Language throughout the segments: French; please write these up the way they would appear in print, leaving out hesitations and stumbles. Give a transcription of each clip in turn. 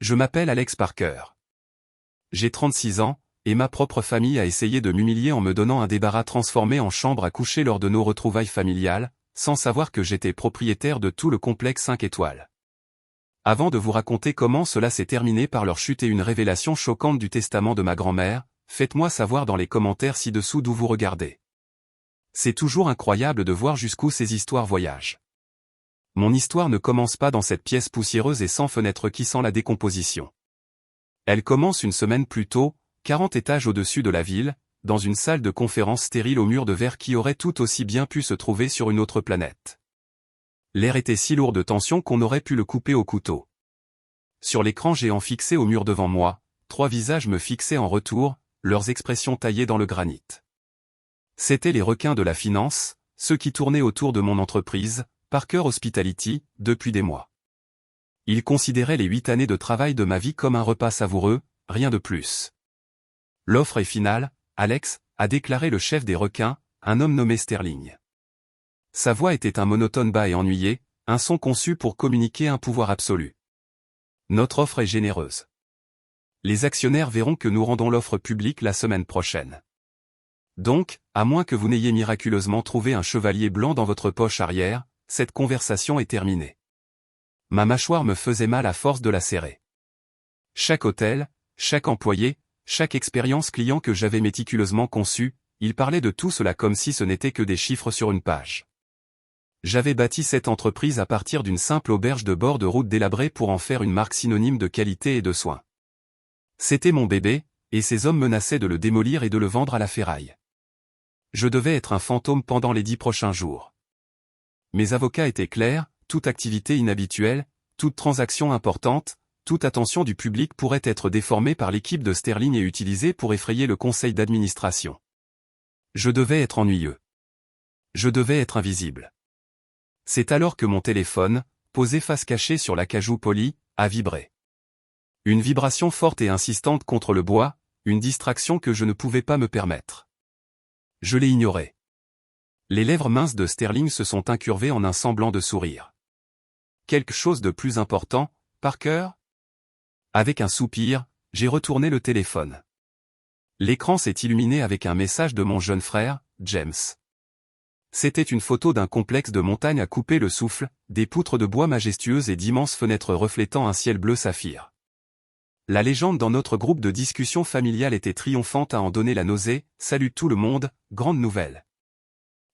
Je m'appelle Alex Parker. J'ai 36 ans, et ma propre famille a essayé de m'humilier en me donnant un débarras transformé en chambre à coucher lors de nos retrouvailles familiales, sans savoir que j'étais propriétaire de tout le complexe 5 étoiles. Avant de vous raconter comment cela s'est terminé par leur chute et une révélation choquante du testament de ma grand-mère, faites-moi savoir dans les commentaires ci-dessous d'où vous regardez. C'est toujours incroyable de voir jusqu'où ces histoires voyagent. Mon histoire ne commence pas dans cette pièce poussiéreuse et sans fenêtre qui sent la décomposition. Elle commence une semaine plus tôt, 40 étages au-dessus de la ville, dans une salle de conférence stérile aux murs de verre qui aurait tout aussi bien pu se trouver sur une autre planète. L'air était si lourd de tension qu'on aurait pu le couper au couteau. Sur l'écran géant fixé au mur devant moi, 3 visages me fixaient en retour, leurs expressions taillées dans le granit. C'étaient les requins de la finance, ceux qui tournaient autour de mon entreprise, Parker Hospitality, depuis des mois. Ils considéraient les 8 années de travail de ma vie comme un repas savoureux, rien de plus. L'offre est finale, Alex, a déclaré le chef des requins, un homme nommé Sterling. Sa voix était un monotone bas et ennuyé, un son conçu pour communiquer un pouvoir absolu. Notre offre est généreuse. Les actionnaires verront que nous rendons l'offre publique la semaine prochaine. Donc, à moins que vous n'ayez miraculeusement trouvé un chevalier blanc dans votre poche arrière, cette conversation est terminée. Ma mâchoire me faisait mal à force de la serrer. Chaque hôtel, chaque employé, chaque expérience client que j'avais méticuleusement conçue, il parlait de tout cela comme si ce n'était que des chiffres sur une page. J'avais bâti cette entreprise à partir d'une simple auberge de bord de route délabrée pour en faire une marque synonyme de qualité et de soin. C'était mon bébé, et ces hommes menaçaient de le démolir et de le vendre à la ferraille. Je devais être un fantôme pendant les 10 prochains jours. Mes avocats étaient clairs, toute activité inhabituelle, toute transaction importante, toute attention du public pourrait être déformée par l'équipe de Sterling et utilisée pour effrayer le conseil d'administration. Je devais être ennuyeux. Je devais être invisible. C'est alors que mon téléphone, posé face cachée sur l'acajou poli, a vibré. Une vibration forte et insistante contre le bois, une distraction que je ne pouvais pas me permettre. Je l'ai ignoré. Les lèvres minces de Sterling se sont incurvées en un semblant de sourire. Quelque chose de plus important, Parker ? Avec un soupir, j'ai retourné le téléphone. L'écran s'est illuminé avec un message de mon jeune frère, James. C'était une photo d'un complexe de montagnes à couper le souffle, des poutres de bois majestueuses et d'immenses fenêtres reflétant un ciel bleu saphir. La légende dans notre groupe de discussion familiale était triomphante à en donner la nausée. Salut tout le monde, grande nouvelle.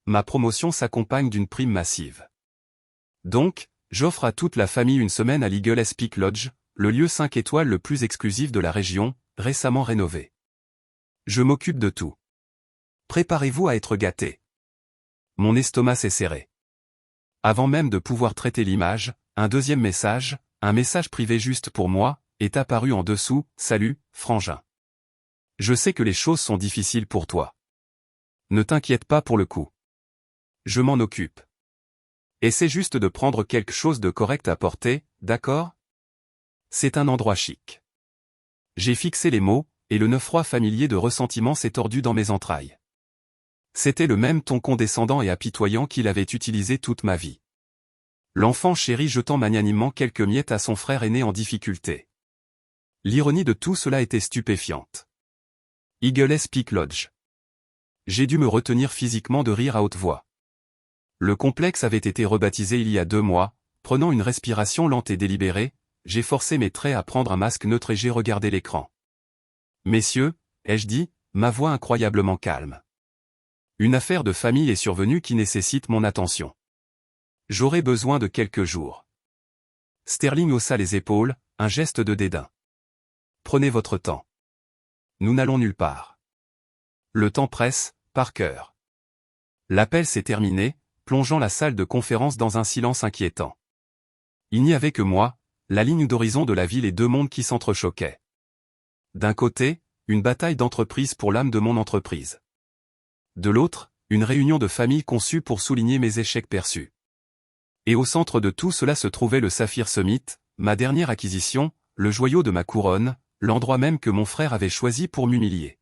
Ma promotion s'accompagne d'une prime massive. Donc, j'offre à toute la famille une semaine à l'Eagle Peak Lodge, le lieu 5 étoiles le plus exclusif de la région, récemment rénové. Je m'occupe de tout. Préparez-vous à être gâtés. Mon estomac s'est serré. Avant même de pouvoir traiter l'image, un deuxième message, un message privé juste pour moi, est apparu en dessous. Salut, frangin. Je sais que les choses sont difficiles pour toi. Ne t'inquiète pas pour le coup. Je m'en occupe. Essaie juste de prendre quelque chose de correct à porter, d'accord ? C'est un endroit chic. J'ai fixé les mots, et le neuf-froid familier de ressentiment s'est tordu dans mes entrailles. C'était le même ton condescendant et apitoyant qu'il avait utilisé toute ma vie. L'enfant chéri jetant magnanimement quelques miettes à son frère aîné en difficulté. L'ironie de tout cela était stupéfiante. Eagle Peak Lodge. J'ai dû me retenir physiquement de rire à haute voix. Le complexe avait été rebaptisé il y a 2 mois, prenant une respiration lente et délibérée, j'ai forcé mes traits à prendre un masque neutre et j'ai regardé l'écran. Messieurs, ai-je dit, ma voix incroyablement calme. Une affaire de famille est survenue qui nécessite mon attention. J'aurai besoin de quelques jours. Sterling haussa les épaules, un geste de dédain. Prenez votre temps. Nous n'allons nulle part. Le temps presse, Parker. L'appel s'est terminé, plongeant la salle de conférence dans un silence inquiétant. Il n'y avait que moi, la ligne d'horizon de la ville et 2 mondes qui s'entrechoquaient. D'un côté, une bataille d'entreprise pour l'âme de mon entreprise. De l'autre, une réunion de famille conçue pour souligner mes échecs perçus. Et au centre de tout cela se trouvait le Saphir Summit, ma dernière acquisition, le joyau de ma couronne, l'endroit même que mon frère avait choisi pour m'humilier.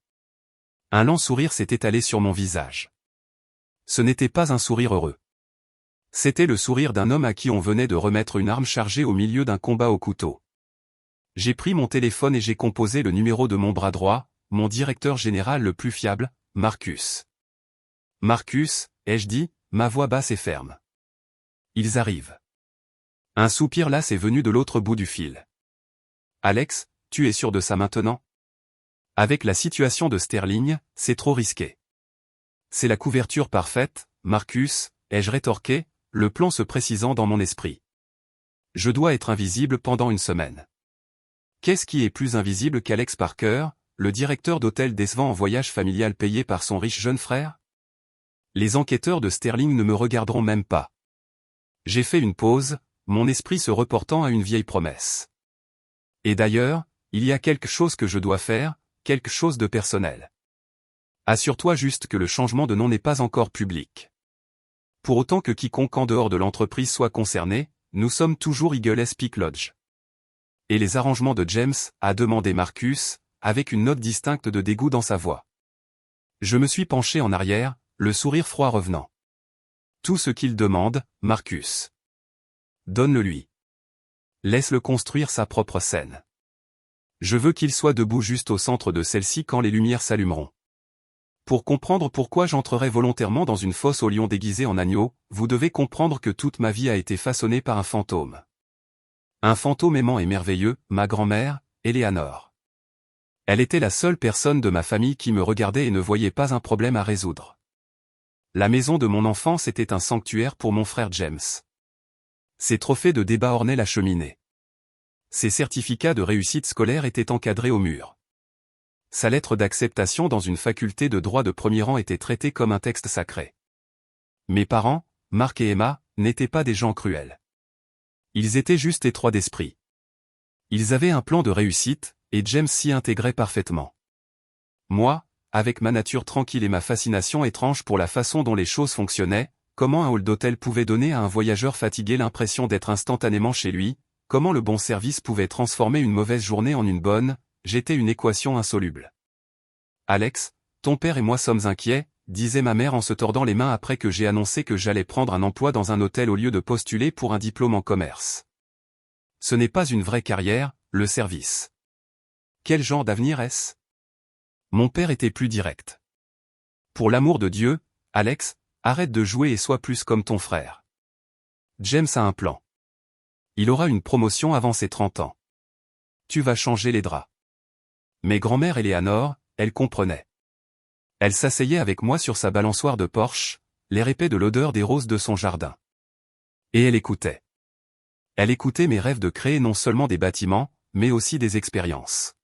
Un lent sourire s'est étalé sur mon visage. Ce n'était pas un sourire heureux. C'était le sourire d'un homme à qui on venait de remettre une arme chargée au milieu d'un combat au couteau. J'ai pris mon téléphone et j'ai composé le numéro de mon bras droit, mon directeur général le plus fiable, Marcus. Marcus, ai-je dit, ma voix basse et ferme. Ils arrivent. Un soupir las est venu de l'autre bout du fil. Alex, tu es sûr de ça maintenant? Avec la situation de Sterling, c'est trop risqué. C'est la couverture parfaite, Marcus, ai-je rétorqué, le plan se précisant dans mon esprit. Je dois être invisible pendant une semaine. Qu'est-ce qui est plus invisible qu'Alex Parker, le directeur d'hôtel décevant en voyage familial payé par son riche jeune frère? Les enquêteurs de Sterling ne me regarderont même pas. J'ai fait une pause, mon esprit se reportant à une vieille promesse. Et d'ailleurs, il y a quelque chose que je dois faire, quelque chose de personnel. Assure-toi juste que le changement de nom n'est pas encore public. Pour autant que quiconque en dehors de l'entreprise soit concerné, nous sommes toujours Eagle Peak Lodge. Et les arrangements de James, a demandé Marcus, avec une note distincte de dégoût dans sa voix. Je me suis penché en arrière, le sourire froid revenant. Tout ce qu'il demande, Marcus. Donne-le lui. Laisse-le construire sa propre scène. Je veux qu'il soit debout juste au centre de celle-ci quand les lumières s'allumeront. Pour comprendre pourquoi j'entrerai volontairement dans une fosse au lion déguisé en agneau, vous devez comprendre que toute ma vie a été façonnée par un fantôme. Un fantôme aimant et merveilleux, ma grand-mère, Eleanor. Elle était la seule personne de ma famille qui me regardait et ne voyait pas un problème à résoudre. La maison de mon enfance était un sanctuaire pour mon frère James. Ses trophées de débat ornaient la cheminée. Ses certificats de réussite scolaire étaient encadrés au mur. Sa lettre d'acceptation dans une faculté de droit de premier rang était traitée comme un texte sacré. Mes parents, Mark et Emma, n'étaient pas des gens cruels. Ils étaient juste étroits d'esprit. Ils avaient un plan de réussite, et James s'y intégrait parfaitement. Moi, avec ma nature tranquille et ma fascination étrange pour la façon dont les choses fonctionnaient, comment un hall d'hôtel pouvait donner à un voyageur fatigué l'impression d'être instantanément chez lui, comment le bon service pouvait transformer une mauvaise journée en une bonne, j'étais une équation insoluble. Alex, ton père et moi sommes inquiets, disait ma mère en se tordant les mains après que j'ai annoncé que j'allais prendre un emploi dans un hôtel au lieu de postuler pour un diplôme en commerce. Ce n'est pas une vraie carrière, le service. Quel genre d'avenir est-ce? Mon père était plus direct. Pour l'amour de Dieu, Alex, arrête de jouer et sois plus comme ton frère. James a un plan. Il aura une promotion avant ses 30 ans. Tu vas changer les draps. Mes grand-mères Eleanor, elle comprenait. Elle s'asseyait avec moi sur sa balançoire de Porsche, l'air épais de l'odeur des roses de son jardin. Et elle écoutait. Elle écoutait mes rêves de créer non seulement des bâtiments, mais aussi des expériences.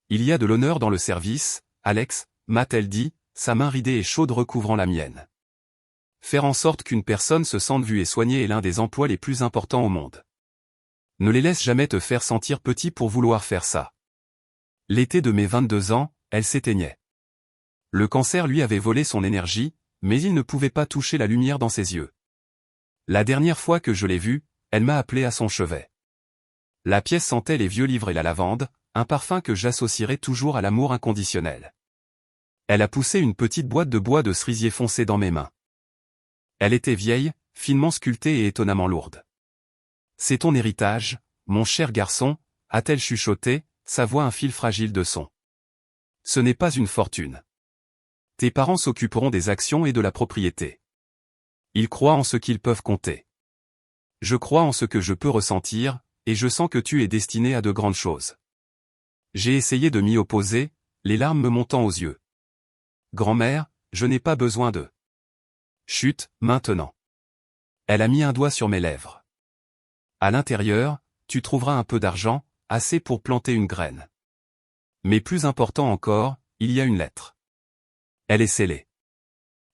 Il y a de l'honneur dans le service, Alex, m'a-t-elle dit, sa main ridée et chaude recouvrant la mienne. Faire en sorte qu'une personne se sente vue et soignée est l'un des emplois les plus importants au monde. Ne les laisse jamais te faire sentir petit pour vouloir faire ça. L'été de mes 22 ans, elle s'éteignait. Le cancer lui avait volé son énergie, mais il ne pouvait pas toucher la lumière dans ses yeux. La dernière fois que je l'ai vue, elle m'a appelé à son chevet. La pièce sentait les vieux livres et la lavande, un parfum que j'associerai toujours à l'amour inconditionnel. Elle a poussé une petite boîte de bois de cerisier foncé dans mes mains. Elle était vieille, finement sculptée et étonnamment lourde. C'est ton héritage, mon cher garçon, a-t-elle chuchoté, sa voix un fil fragile de son. Ce n'est pas une fortune. Tes parents s'occuperont des actions et de la propriété. Ils croient en ce qu'ils peuvent compter. Je crois en ce que je peux ressentir, et je sens que tu es destiné à de grandes choses. J'ai essayé de m'y opposer, les larmes me montant aux yeux. Grand-mère, je n'ai pas besoin de... Chut, maintenant. Elle a mis un doigt sur mes lèvres. À l'intérieur, tu trouveras un peu d'argent, assez pour planter une graine. Mais plus important encore, il y a une lettre. Elle est scellée.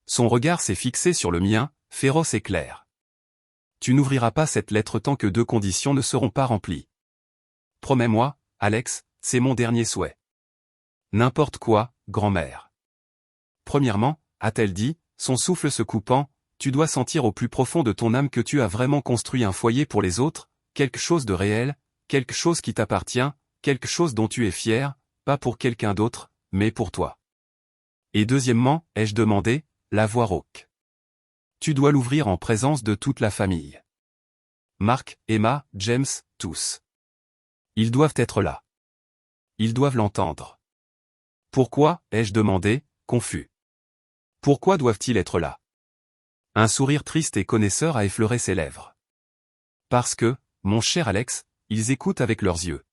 Son regard s'est fixé sur le mien, féroce et clair. Tu n'ouvriras pas cette lettre tant que deux conditions ne seront pas remplies. Promets-moi, Alex, c'est mon dernier souhait. N'importe quoi, grand-mère. Premièrement, a-t-elle dit, son souffle se coupant, tu dois sentir au plus profond de ton âme que tu as vraiment construit un foyer pour les autres, quelque chose de réel, quelque chose qui t'appartient, quelque chose dont tu es fier, pas pour quelqu'un d'autre, mais pour toi. Et deuxièmement, ai-je demandé, la voix rauque. Tu dois l'ouvrir en présence de toute la famille. Mark, Emma, James, tous. Ils doivent être là. Ils doivent l'entendre. Pourquoi, ai-je demandé, confus. Pourquoi doivent-ils être là? Un sourire triste et connaisseur a effleuré ses lèvres. Parce que, mon cher Alex, ils écoutent avec leurs yeux.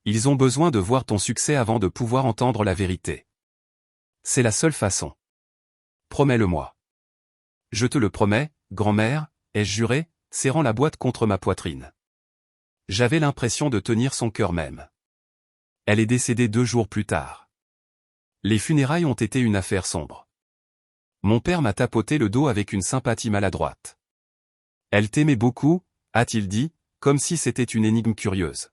Ils ont besoin de voir ton succès avant de pouvoir entendre la vérité. C'est la seule façon. Promets-le-moi. Je te le promets, grand-mère, ai-je juré, serrant la boîte contre ma poitrine. J'avais l'impression de tenir son cœur même. Elle est décédée 2 jours plus tard. Les funérailles ont été une affaire sombre. Mon père m'a tapoté le dos avec une sympathie maladroite. Elle t'aimait beaucoup, a-t-il dit, comme si c'était une énigme curieuse.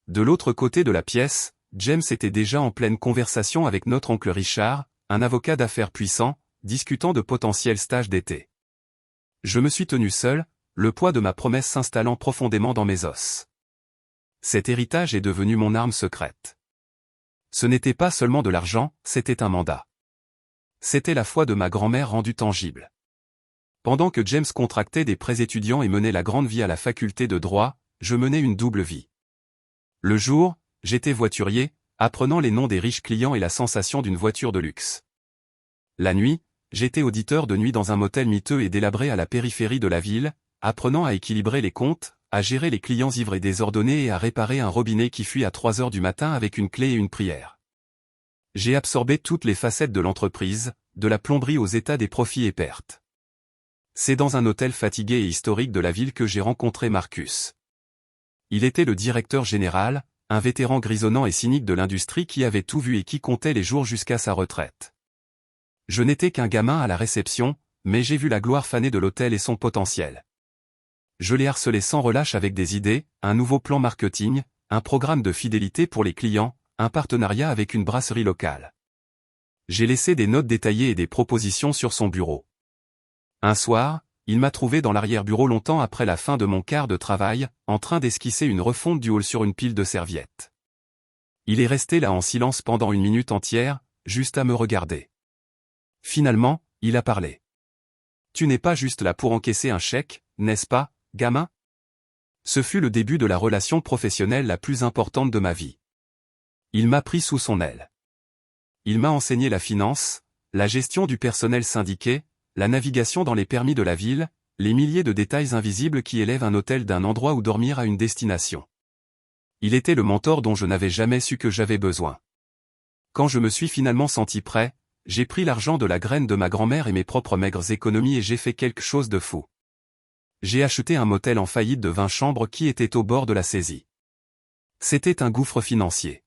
De l'autre côté de la pièce, James était déjà en pleine conversation avec notre oncle Richard, un avocat d'affaires puissant, discutant de potentiels stages d'été. Je me suis tenu seul, le poids de ma promesse s'installant profondément dans mes os. Cet héritage est devenu mon arme secrète. Ce n'était pas seulement de l'argent, c'était un mandat. C'était la foi de ma grand-mère rendue tangible. Pendant que James contractait des prêts étudiants et menait la grande vie à la faculté de droit, je menais une double vie. Le jour, j'étais voiturier, apprenant les noms des riches clients et la sensation d'une voiture de luxe. La nuit, j'étais auditeur de nuit dans un motel miteux et délabré à la périphérie de la ville, apprenant à équilibrer les comptes, à gérer les clients ivres et désordonnés et à réparer un robinet qui fuit à 3 heures du matin avec une clé et une prière. J'ai absorbé toutes les facettes de l'entreprise, de la plomberie aux états des profits et pertes. C'est dans un hôtel fatigué et historique de la ville que j'ai rencontré Marcus. Il était le directeur général, un vétéran grisonnant et cynique de l'industrie qui avait tout vu et qui comptait les jours jusqu'à sa retraite. Je n'étais qu'un gamin à la réception, mais j'ai vu la gloire fanée de l'hôtel et son potentiel. Je l'ai harcelé sans relâche avec des idées, un nouveau plan marketing, un programme de fidélité pour les clients, un partenariat avec une brasserie locale. J'ai laissé des notes détaillées et des propositions sur son bureau. Un soir, il m'a trouvé dans l'arrière-bureau longtemps après la fin de mon quart de travail, en train d'esquisser une refonte du hall sur une pile de serviettes. Il est resté là en silence pendant 1 minute entière, juste à me regarder. Finalement, il a parlé. « Tu n'es pas juste là pour encaisser un chèque, n'est-ce pas, gamin ?» Ce fut le début de la relation professionnelle la plus importante de ma vie. Il m'a pris sous son aile. Il m'a enseigné la finance, la gestion du personnel syndiqué, la navigation dans les permis de la ville, les milliers de détails invisibles qui élèvent un hôtel d'un endroit où dormir à une destination. Il était le mentor dont je n'avais jamais su que j'avais besoin. Quand je me suis finalement senti prêt, j'ai pris l'argent de la graine de ma grand-mère et mes propres maigres économies et j'ai fait quelque chose de fou. J'ai acheté un motel en faillite de 20 chambres qui était au bord de la saisie. C'était un gouffre financier.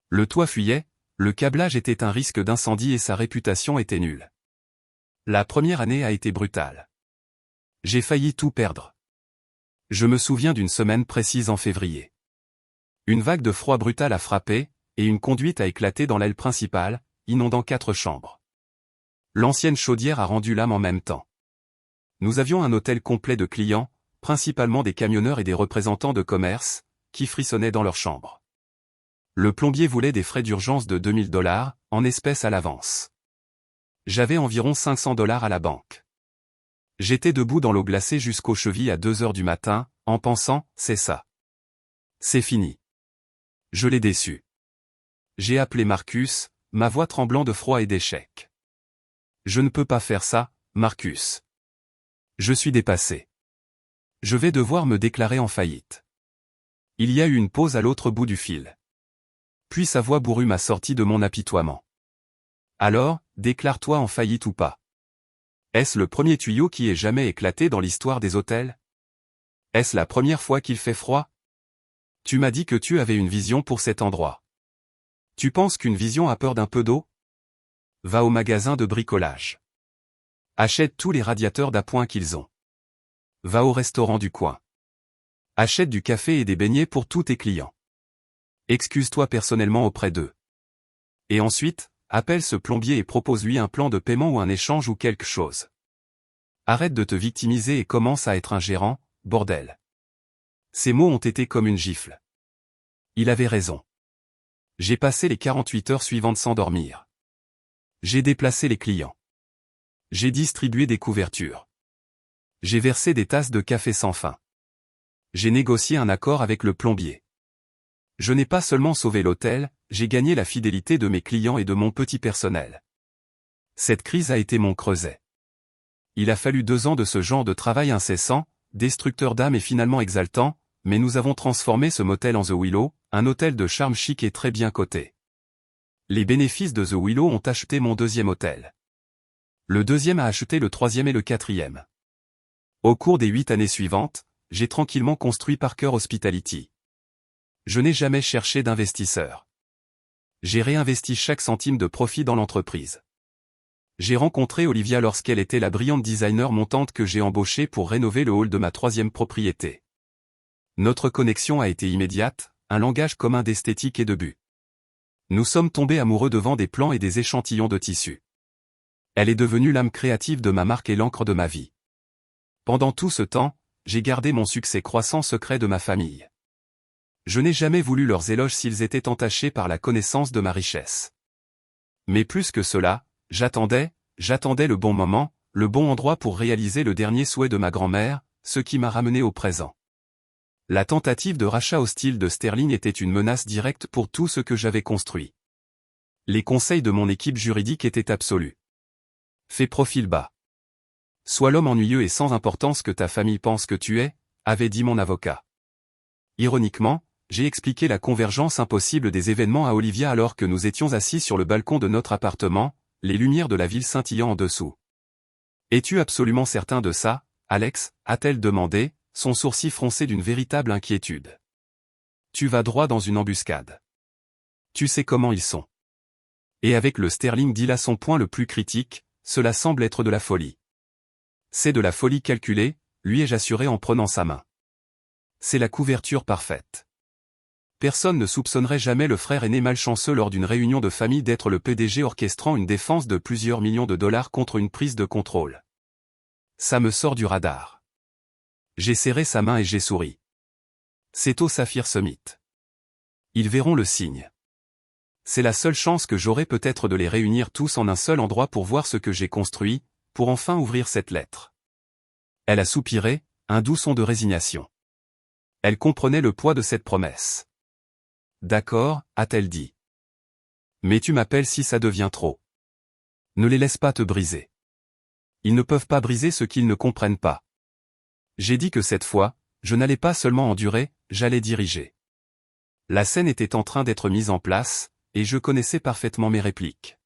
Le toit fuyait, le câblage était un risque d'incendie et sa réputation était nulle. La première année a été brutale. J'ai failli tout perdre. Je me souviens d'une semaine précise en février. Une vague de froid brutal a frappé, et une conduite a éclaté dans l'aile principale, inondant 4 chambres. L'ancienne chaudière a rendu l'âme en même temps. Nous avions un hôtel complet de clients, principalement des camionneurs et des représentants de commerce, qui frissonnaient dans leurs chambres. Le plombier voulait des frais d'urgence de $2000, en espèces à l'avance. J'avais environ $500 à la banque. J'étais debout dans l'eau glacée jusqu'aux chevilles à 2 heures du matin, en pensant, c'est ça. C'est fini. Je l'ai déçu. J'ai appelé Marcus, ma voix tremblant de froid et d'échec. Je ne peux pas faire ça, Marcus. Je suis dépassé. Je vais devoir me déclarer en faillite. Il y a eu une pause à l'autre bout du fil. Puis sa voix bourrue m'a sorti de mon apitoiement. Alors, déclare-toi en faillite ou pas. Est-ce le premier tuyau qui ait jamais éclaté dans l'histoire des hôtels? Est-ce la première fois qu'il fait froid? Tu m'as dit que tu avais une vision pour cet endroit. Tu penses qu'une vision a peur d'un peu d'eau? Va au magasin de bricolage. Achète tous les radiateurs d'appoint qu'ils ont. Va au restaurant du coin. Achète du café et des beignets pour tous tes clients. Excuse-toi personnellement auprès d'eux. Et ensuite, appelle ce plombier et propose-lui un plan de paiement ou un échange ou quelque chose. Arrête de te victimiser et commence à être un gérant, bordel. Ces mots ont été comme une gifle. Il avait raison. J'ai passé les 48 heures suivantes sans dormir. J'ai déplacé les clients. J'ai distribué des couvertures. J'ai versé des tasses de café sans fin. J'ai négocié un accord avec le plombier. Je n'ai pas seulement sauvé l'hôtel, j'ai gagné la fidélité de mes clients et de mon petit personnel. Cette crise a été mon creuset. Il a fallu 2 ans de ce genre de travail incessant, destructeur d'âme et finalement exaltant, mais nous avons transformé ce motel en The Willow, un hôtel de charme chic et très bien coté. Les bénéfices de The Willow ont acheté mon 2e hôtel. Le 2e a acheté le 3e et le 4e. Au cours des 8 années suivantes, j'ai tranquillement construit Parker Hospitality. Je n'ai jamais cherché d'investisseur. J'ai réinvesti chaque centime de profit dans l'entreprise. J'ai rencontré Olivia lorsqu'elle était la brillante designer montante que j'ai embauchée pour rénover le hall de ma 3e propriété. Notre connexion a été immédiate, un langage commun d'esthétique et de but. Nous sommes tombés amoureux devant des plans et des échantillons de tissus. Elle est devenue l'âme créative de ma marque et l'encre de ma vie. Pendant tout ce temps, j'ai gardé mon succès croissant secret de ma famille. Je n'ai jamais voulu leurs éloges s'ils étaient entachés par la connaissance de ma richesse. Mais plus que cela, j'attendais le bon moment, le bon endroit pour réaliser le dernier souhait de ma grand-mère, ce qui m'a ramené au présent. La tentative de rachat hostile de Sterling était une menace directe pour tout ce que j'avais construit. Les conseils de mon équipe juridique étaient absolus. Fais profil bas. Sois l'homme ennuyeux et sans importance que ta famille pense que tu es, avait dit mon avocat. Ironiquement, j'ai expliqué la convergence impossible des événements à Olivia alors que nous étions assis sur le balcon de notre appartement, les lumières de la ville scintillant en dessous. « Es-tu absolument certain de ça, Alex ?» a-t-elle demandé, son sourcil froncé d'une véritable inquiétude. « Tu vas droit dans une embuscade. Tu sais comment ils sont. » Et avec le Sterling deal à son point le plus critique, cela semble être de la folie. C'est de la folie calculée, lui ai-je assuré en prenant sa main. C'est la couverture parfaite. Personne ne soupçonnerait jamais le frère aîné malchanceux lors d'une réunion de famille d'être le PDG orchestrant une défense de plusieurs millions de dollars contre une prise de contrôle. Ça me sort du radar. J'ai serré sa main et j'ai souri. C'est au Saphir Summit. Ils verront le signe. C'est la seule chance que j'aurai peut-être de les réunir tous en un seul endroit pour voir ce que j'ai construit, pour enfin ouvrir cette lettre. Elle a soupiré, un doux son de résignation. Elle comprenait le poids de cette promesse. D'accord, a-t-elle dit. Mais tu m'appelles si ça devient trop. Ne les laisse pas te briser. Ils ne peuvent pas briser ce qu'ils ne comprennent pas. J'ai dit que cette fois, je n'allais pas seulement endurer, j'allais diriger. La scène était en train d'être mise en place, et je connaissais parfaitement mes répliques.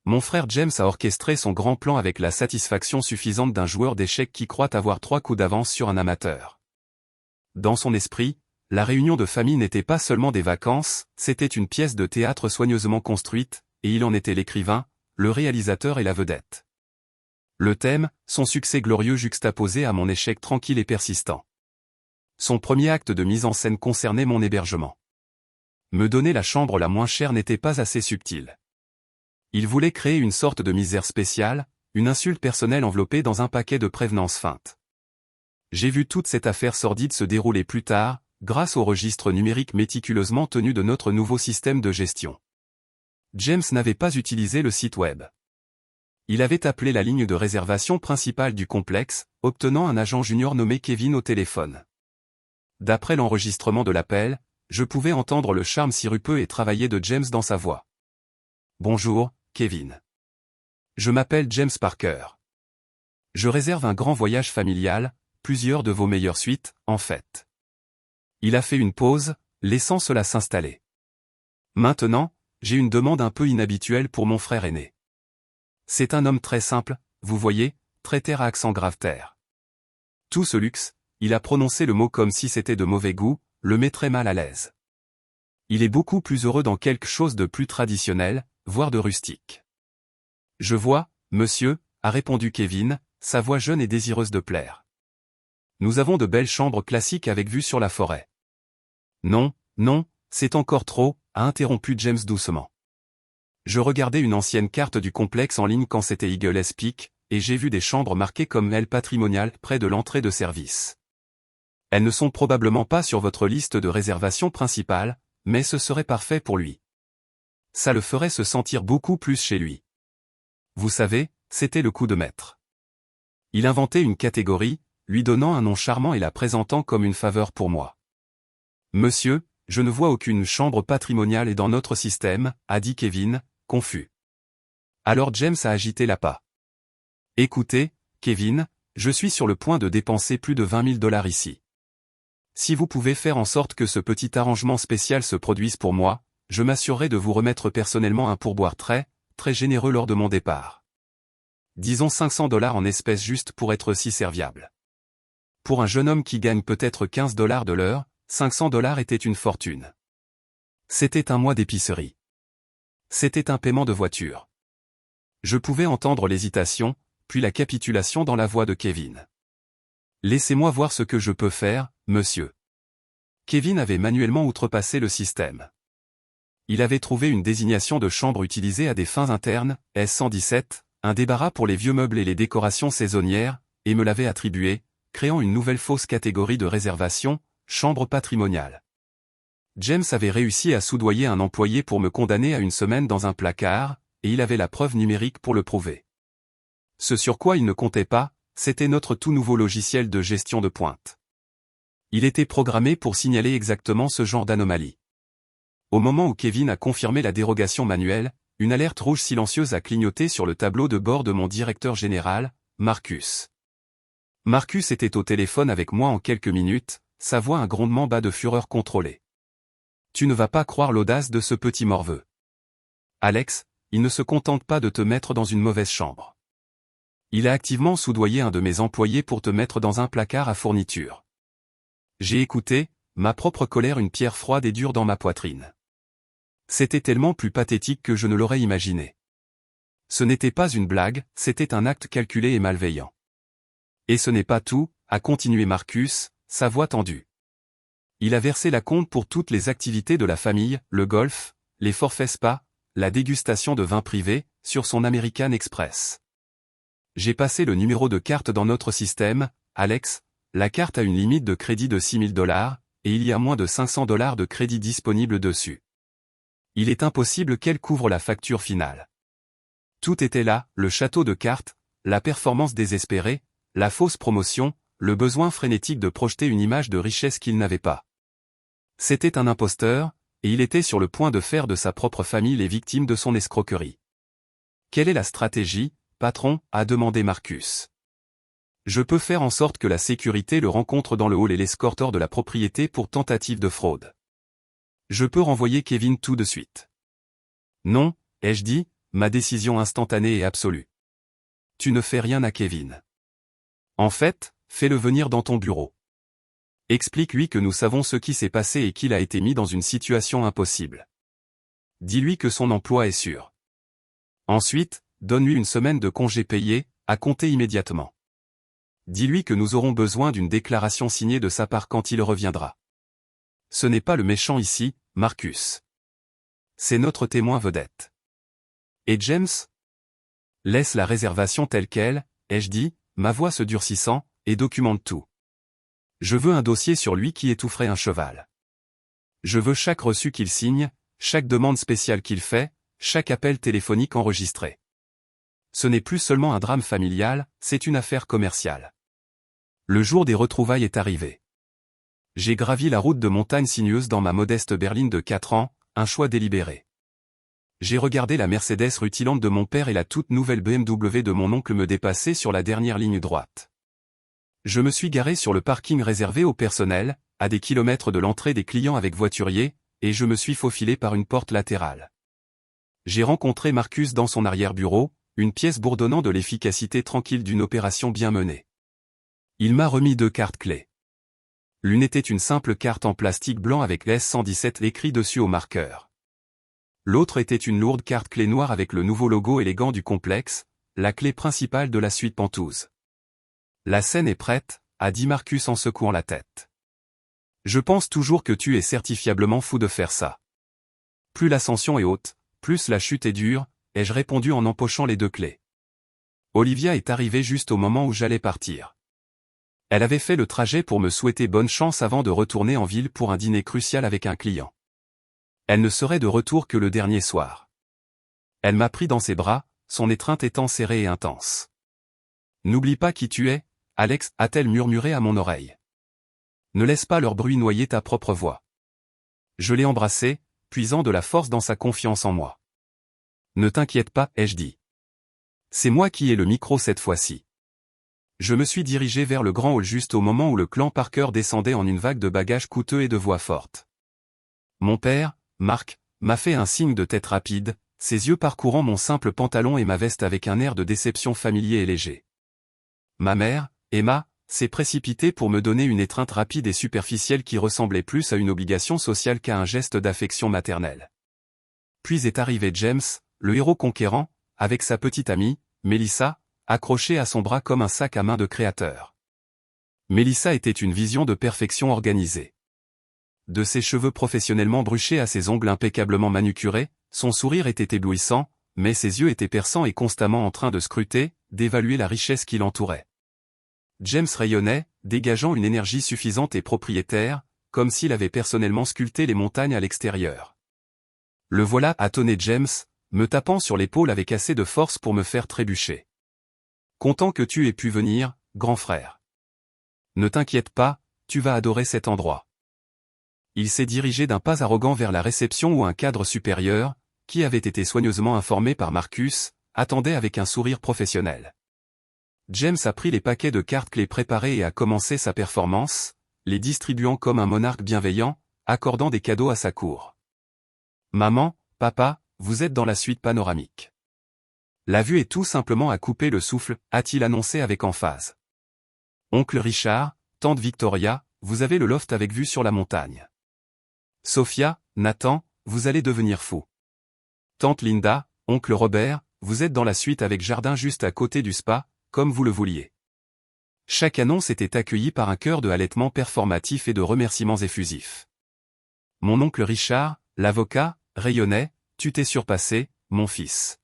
Mon frère James a orchestré son grand plan avec la satisfaction suffisante d'un joueur d'échecs qui croit avoir 3 coups d'avance sur un amateur. Dans son esprit, la réunion de famille n'était pas seulement des vacances, c'était une pièce de théâtre soigneusement construite, et il en était l'écrivain, le réalisateur et la vedette. Le thème, son succès glorieux juxtaposé à mon échec tranquille et persistant. Son premier acte de mise en scène concernait mon hébergement. Me donner la chambre la moins chère n'était pas assez subtil. Il voulait créer une sorte de misère spéciale, une insulte personnelle enveloppée dans un paquet de prévenances feintes. J'ai vu toute cette affaire sordide se dérouler plus tard, grâce au registre numérique méticuleusement tenu de notre nouveau système de gestion. James n'avait pas utilisé le site web. Il avait appelé la ligne de réservation principale du complexe, obtenant un agent junior nommé Kevin au téléphone. D'après l'enregistrement de l'appel, je pouvais entendre le charme sirupeux et travaillé de James dans sa voix. « Bonjour, Kevin. Je m'appelle James Parker. Je réserve un grand voyage familial, plusieurs de vos meilleures suites, en fait. » Il a fait une pause, laissant cela s'installer. Maintenant, j'ai une demande un peu inhabituelle pour mon frère aîné. C'est un homme très simple, vous voyez, très terre à accent grave terre. Tout ce luxe, il a prononcé le mot comme si c'était de mauvais goût, le met très mal à l'aise. Il est beaucoup plus heureux dans quelque chose de plus traditionnel, voire de rustique. Je vois, monsieur, a répondu Kevin, sa voix jeune et désireuse de plaire. Nous avons de belles chambres classiques avec vue sur la forêt. Non, non, c'est encore trop, a interrompu James doucement. Je regardais une ancienne carte du complexe en ligne quand c'était Eagle Peak, et j'ai vu des chambres marquées comme ailes patrimoniales près de l'entrée de service. Elles ne sont probablement pas sur votre liste de réservation principale, mais ce serait parfait pour lui. Ça le ferait se sentir beaucoup plus chez lui. Vous savez, c'était le coup de maître. Il inventait une catégorie, lui donnant un nom charmant et la présentant comme une faveur pour moi. Monsieur, je ne vois aucune chambre patrimoniale et dans notre système, a dit Kevin, confus. Alors James a agité l'appât. Écoutez, Kevin, je suis sur le point de dépenser plus de 20 000 $ ici. Si vous pouvez faire en sorte que ce petit arrangement spécial se produise pour moi, je m'assurerai de vous remettre personnellement un pourboire très généreux lors de mon départ. Disons 500 $ en espèces juste pour être si serviable. Pour un jeune homme qui gagne peut-être 15 $ de l'heure, 500 $ était une fortune. C'était un mois d'épicerie. C'était un paiement de voiture. Je pouvais entendre l'hésitation, puis la capitulation dans la voix de Kevin. Laissez-moi voir ce que je peux faire, monsieur. Kevin avait manuellement outrepassé le système. Il avait trouvé une désignation de chambre utilisée à des fins internes, S117, un débarras pour les vieux meubles et les décorations saisonnières, et me l'avait attribué, créant une nouvelle fausse catégorie de réservation, chambre patrimoniale. James avait réussi à soudoyer un employé pour me condamner à une semaine dans un placard, et il avait la preuve numérique pour le prouver. Ce sur quoi il ne comptait pas, c'était notre tout nouveau logiciel de gestion de pointe. Il était programmé pour signaler exactement ce genre d'anomalie. Au moment où Kevin a confirmé la dérogation manuelle, une alerte rouge silencieuse a clignoté sur le tableau de bord de mon directeur général, Marcus. Marcus était au téléphone avec moi en quelques minutes, sa voix un grondement bas de fureur contrôlée. Tu ne vas pas croire l'audace de ce petit morveux. Alex, il ne se contente pas de te mettre dans une mauvaise chambre. Il a activement soudoyé un de mes employés pour te mettre dans un placard à fourniture. J'ai écouté, ma propre colère une pierre froide et dure dans ma poitrine. C'était tellement plus pathétique que je ne l'aurais imaginé. Ce n'était pas une blague, c'était un acte calculé et malveillant. Et ce n'est pas tout, a continué Marcus, sa voix tendue. Il a versé la compte pour toutes les activités de la famille, le golf, les forfaits spa, la dégustation de vin privé, sur son American Express. J'ai passé le numéro de carte dans notre système, Alex, la carte a une limite de crédit de 6 000 $, et il y a moins de 500 $ de crédit disponible dessus. Il est impossible qu'elle couvre la facture finale. Tout était là, le château de cartes, la performance désespérée, la fausse promotion, le besoin frénétique de projeter une image de richesse qu'il n'avait pas. C'était un imposteur, et il était sur le point de faire de sa propre famille les victimes de son escroquerie. Quelle est la stratégie, patron, a demandé Marcus. Je peux faire en sorte que la sécurité le rencontre dans le hall et l'escorte hors de la propriété pour tentative de fraude. Je peux renvoyer Kevin tout de suite. Non, ai-je dit, ma décision instantanée et absolue. Tu ne fais rien à Kevin. En fait, fais-le venir dans ton bureau. Explique-lui que nous savons ce qui s'est passé et qu'il a été mis dans une situation impossible. Dis-lui que son emploi est sûr. Ensuite, donne-lui une semaine de congé payé, à compter immédiatement. Dis-lui que nous aurons besoin d'une déclaration signée de sa part quand il reviendra. Ce n'est pas le méchant ici, Marcus. C'est notre témoin vedette. Et James? Laisse la réservation telle qu'elle, ai-je dit, ma voix se durcissant, et documente tout. Je veux un dossier sur lui qui étoufferait un cheval. Je veux chaque reçu qu'il signe, chaque demande spéciale qu'il fait, chaque appel téléphonique enregistré. Ce n'est plus seulement un drame familial, c'est une affaire commerciale. Le jour des retrouvailles est arrivé. J'ai gravi la route de montagne sinueuse dans ma modeste berline de 4 ans, un choix délibéré. J'ai regardé la Mercedes rutilante de mon père et la toute nouvelle BMW de mon oncle me dépasser sur la dernière ligne droite. Je me suis garé sur le parking réservé au personnel, à des kilomètres de l'entrée des clients avec voiturier, et je me suis faufilé par une porte latérale. J'ai rencontré Marcus dans son arrière-bureau, une pièce bourdonnant de l'efficacité tranquille d'une opération bien menée. Il m'a remis 2 cartes clés. L'une était une simple carte en plastique blanc avec l'S117 écrit dessus au marqueur. L'autre était une lourde carte clé noire avec le nouveau logo élégant du complexe, la clé principale de la suite Penthouse. La scène est prête, a dit Marcus en secouant la tête. Je pense toujours que tu es certifiablement fou de faire ça. Plus l'ascension est haute, plus la chute est dure, ai-je répondu en empochant les 2 clés. Olivia est arrivée juste au moment où j'allais partir. Elle avait fait le trajet pour me souhaiter bonne chance avant de retourner en ville pour un dîner crucial avec un client. Elle ne serait de retour que le dernier soir. Elle m'a pris dans ses bras, son étreinte étant serrée et intense. N'oublie pas qui tu es, Alex, a-t-elle murmuré à mon oreille. Ne laisse pas leur bruit noyer ta propre voix. Je l'ai embrassé, puisant de la force dans sa confiance en moi. Ne t'inquiète pas, ai-je dit. C'est moi qui ai le micro cette fois-ci. Je me suis dirigé vers le grand hall juste au moment où le clan Parker descendait en une vague de bagages coûteux et de voix fortes. Mon père, Mark, m'a fait un signe de tête rapide, ses yeux parcourant mon simple pantalon et ma veste avec un air de déception familier et léger. Ma mère, Emma, s'est précipitée pour me donner une étreinte rapide et superficielle qui ressemblait plus à une obligation sociale qu'à un geste d'affection maternelle. Puis est arrivé James, le héros conquérant, avec sa petite amie, Melissa, accrochée à son bras comme un sac à main de créateur. Melissa était une vision de perfection organisée. De ses cheveux professionnellement bruchés à ses ongles impeccablement manucurés, son sourire était éblouissant, mais ses yeux étaient perçants et constamment en train de scruter, d'évaluer la richesse qui l'entourait. James rayonnait, dégageant une énergie suffisante et propriétaire, comme s'il avait personnellement sculpté les montagnes à l'extérieur. Le voilà, a tonné James, me tapant sur l'épaule avec assez de force pour me faire trébucher. Content que tu aies pu venir, grand frère. Ne t'inquiète pas, tu vas adorer cet endroit. Il s'est dirigé d'un pas arrogant vers la réception où un cadre supérieur, qui avait été soigneusement informé par Marcus, attendait avec un sourire professionnel. James a pris les paquets de cartes clés préparés et a commencé sa performance, les distribuant comme un monarque bienveillant, accordant des cadeaux à sa cour. Maman, papa, vous êtes dans la suite panoramique. La vue est tout simplement à couper le souffle, a-t-il annoncé avec emphase. Oncle Richard, tante Victoria, vous avez le loft avec vue sur la montagne. Sophia, Nathan, vous allez devenir fou. Tante Linda, oncle Robert, vous êtes dans la suite avec jardin juste à côté du spa, comme vous le vouliez. Chaque annonce était accueillie par un chœur de halètements performatifs et de remerciements effusifs. Mon oncle Richard, l'avocat, rayonnait, tu t'es surpassé, mon fils.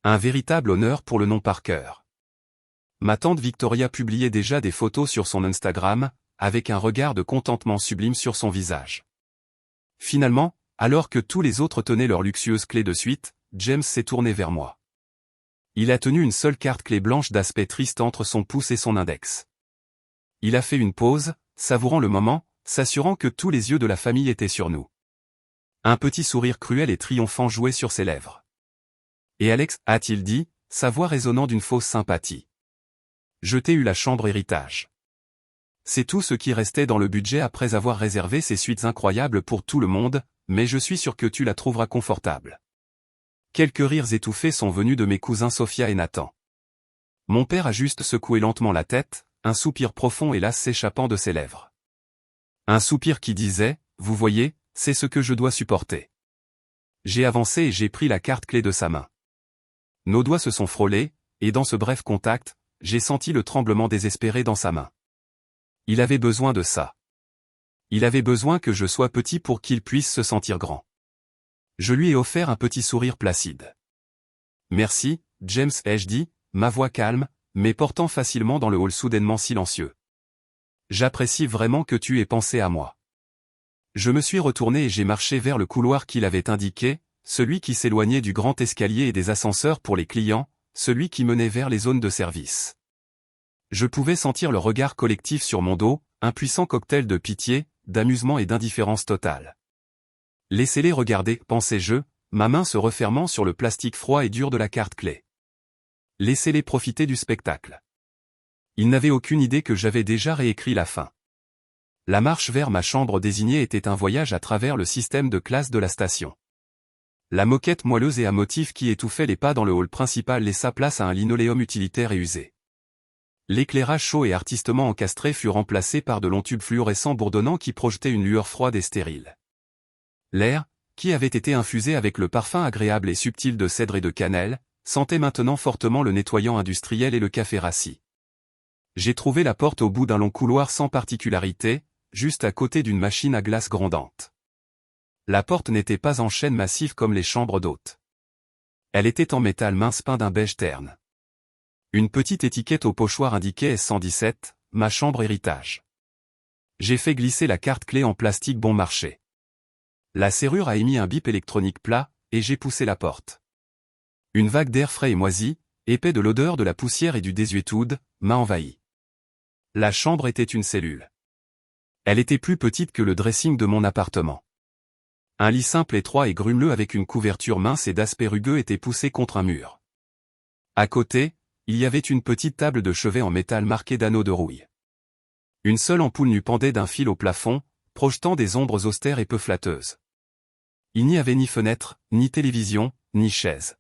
Un véritable honneur pour le nom Parker. Ma tante Victoria publiait déjà des photos sur son Instagram, avec un regard de contentement sublime sur son visage. Finalement, alors que tous les autres tenaient leurs luxueuses clés de suite, James s'est tourné vers moi. Il a tenu une seule carte clé blanche d'aspect triste entre son pouce et son index. Il a fait une pause, savourant le moment, s'assurant que tous les yeux de la famille étaient sur nous. Un petit sourire cruel et triomphant jouait sur ses lèvres. Et Alex, a-t-il dit, sa voix résonnant d'une fausse sympathie. Je t'ai eu la chambre héritage. C'est tout ce qui restait dans le budget après avoir réservé ces suites incroyables pour tout le monde, mais je suis sûr que tu la trouveras confortable. Quelques rires étouffés sont venus de mes cousins Sophia et Nathan. Mon père a juste secoué lentement la tête, un soupir profond hélas s'échappant de ses lèvres. Un soupir qui disait, vous voyez, c'est ce que je dois supporter. J'ai avancé et j'ai pris la carte clé de sa main. Nos doigts se sont frôlés, et dans ce bref contact, j'ai senti le tremblement désespéré dans sa main. Il avait besoin de ça. Il avait besoin que je sois petit pour qu'il puisse se sentir grand. Je lui ai offert un petit sourire placide. Merci, James, ai-je dit, ma voix calme, mais portant facilement dans le hall soudainement silencieux. J'apprécie vraiment que tu aies pensé à moi. Je me suis retourné et j'ai marché vers le couloir qu'il avait indiqué, celui qui s'éloignait du grand escalier et des ascenseurs pour les clients, celui qui menait vers les zones de service. Je pouvais sentir le regard collectif sur mon dos, un puissant cocktail de pitié, d'amusement et d'indifférence totale. Laissez-les regarder, pensais-je, ma main se refermant sur le plastique froid et dur de la carte clé. Laissez-les profiter du spectacle. Ils n'avaient aucune idée que j'avais déjà réécrit la fin. La marche vers ma chambre désignée était un voyage à travers le système de classe de la station. La moquette moelleuse et à motifs qui étouffait les pas dans le hall principal laissa place à un linoléum utilitaire et usé. L'éclairage chaud et artistement encastré fut remplacé par de longs tubes fluorescents bourdonnants qui projetaient une lueur froide et stérile. L'air, qui avait été infusé avec le parfum agréable et subtil de cèdre et de cannelle, sentait maintenant fortement le nettoyant industriel et le café rassis. J'ai trouvé la porte au bout d'un long couloir sans particularité, juste à côté d'une machine à glace grondante. La porte n'était pas en chêne massif comme les chambres d'hôtes. Elle était en métal mince peint d'un beige terne. Une petite étiquette au pochoir indiquait S117, ma chambre héritage. J'ai fait glisser la carte clé en plastique bon marché. La serrure a émis un bip électronique plat, et j'ai poussé la porte. Une vague d'air frais et moisi, épais de l'odeur de la poussière et du désuétude, m'a envahi. La chambre était une cellule. Elle était plus petite que le dressing de mon appartement. Un lit simple étroit et grumeleux avec une couverture mince et d'aspect rugueux était poussé contre un mur. À côté, il y avait une petite table de chevet en métal marquée d'anneaux de rouille. Une seule ampoule nue pendait d'un fil au plafond, projetant des ombres austères et peu flatteuses. Il n'y avait ni fenêtre, ni télévision, ni chaise.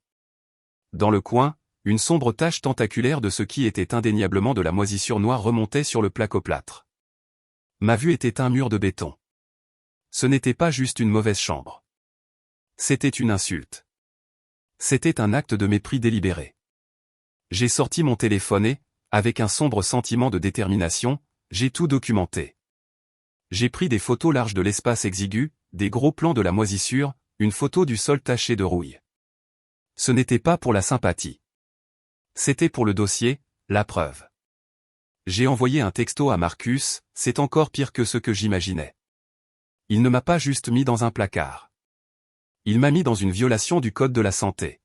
Dans le coin, une sombre tache tentaculaire de ce qui était indéniablement de la moisissure noire remontait sur le placo-plâtre. Ma vue était un mur de béton. Ce n'était pas juste une mauvaise chambre. C'était une insulte. C'était un acte de mépris délibéré. J'ai sorti mon téléphone et, avec un sombre sentiment de détermination, j'ai tout documenté. J'ai pris des photos larges de l'espace exigu, des gros plans de la moisissure, une photo du sol taché de rouille. Ce n'était pas pour la sympathie. C'était pour le dossier, la preuve. J'ai envoyé un texto à Marcus, c'est encore pire que ce que j'imaginais. Il ne m'a pas juste mis dans un placard. Il m'a mis dans une violation du code de la santé.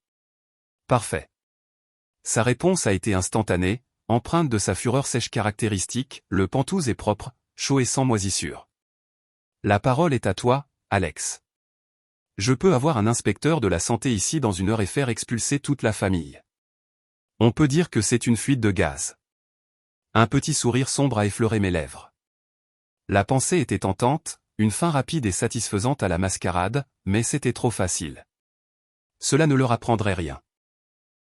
Parfait. Sa réponse a été instantanée, empreinte de sa fureur sèche caractéristique, le pantouse est propre, chaud et sans moisissure. La parole est à toi, Alex. Je peux avoir un inspecteur de la santé ici dans une heure et faire expulser toute la famille. On peut dire que c'est une fuite de gaz. Un petit sourire sombre a effleuré mes lèvres. La pensée était tentante, une fin rapide et satisfaisante à la mascarade, mais c'était trop facile. Cela ne leur apprendrait rien.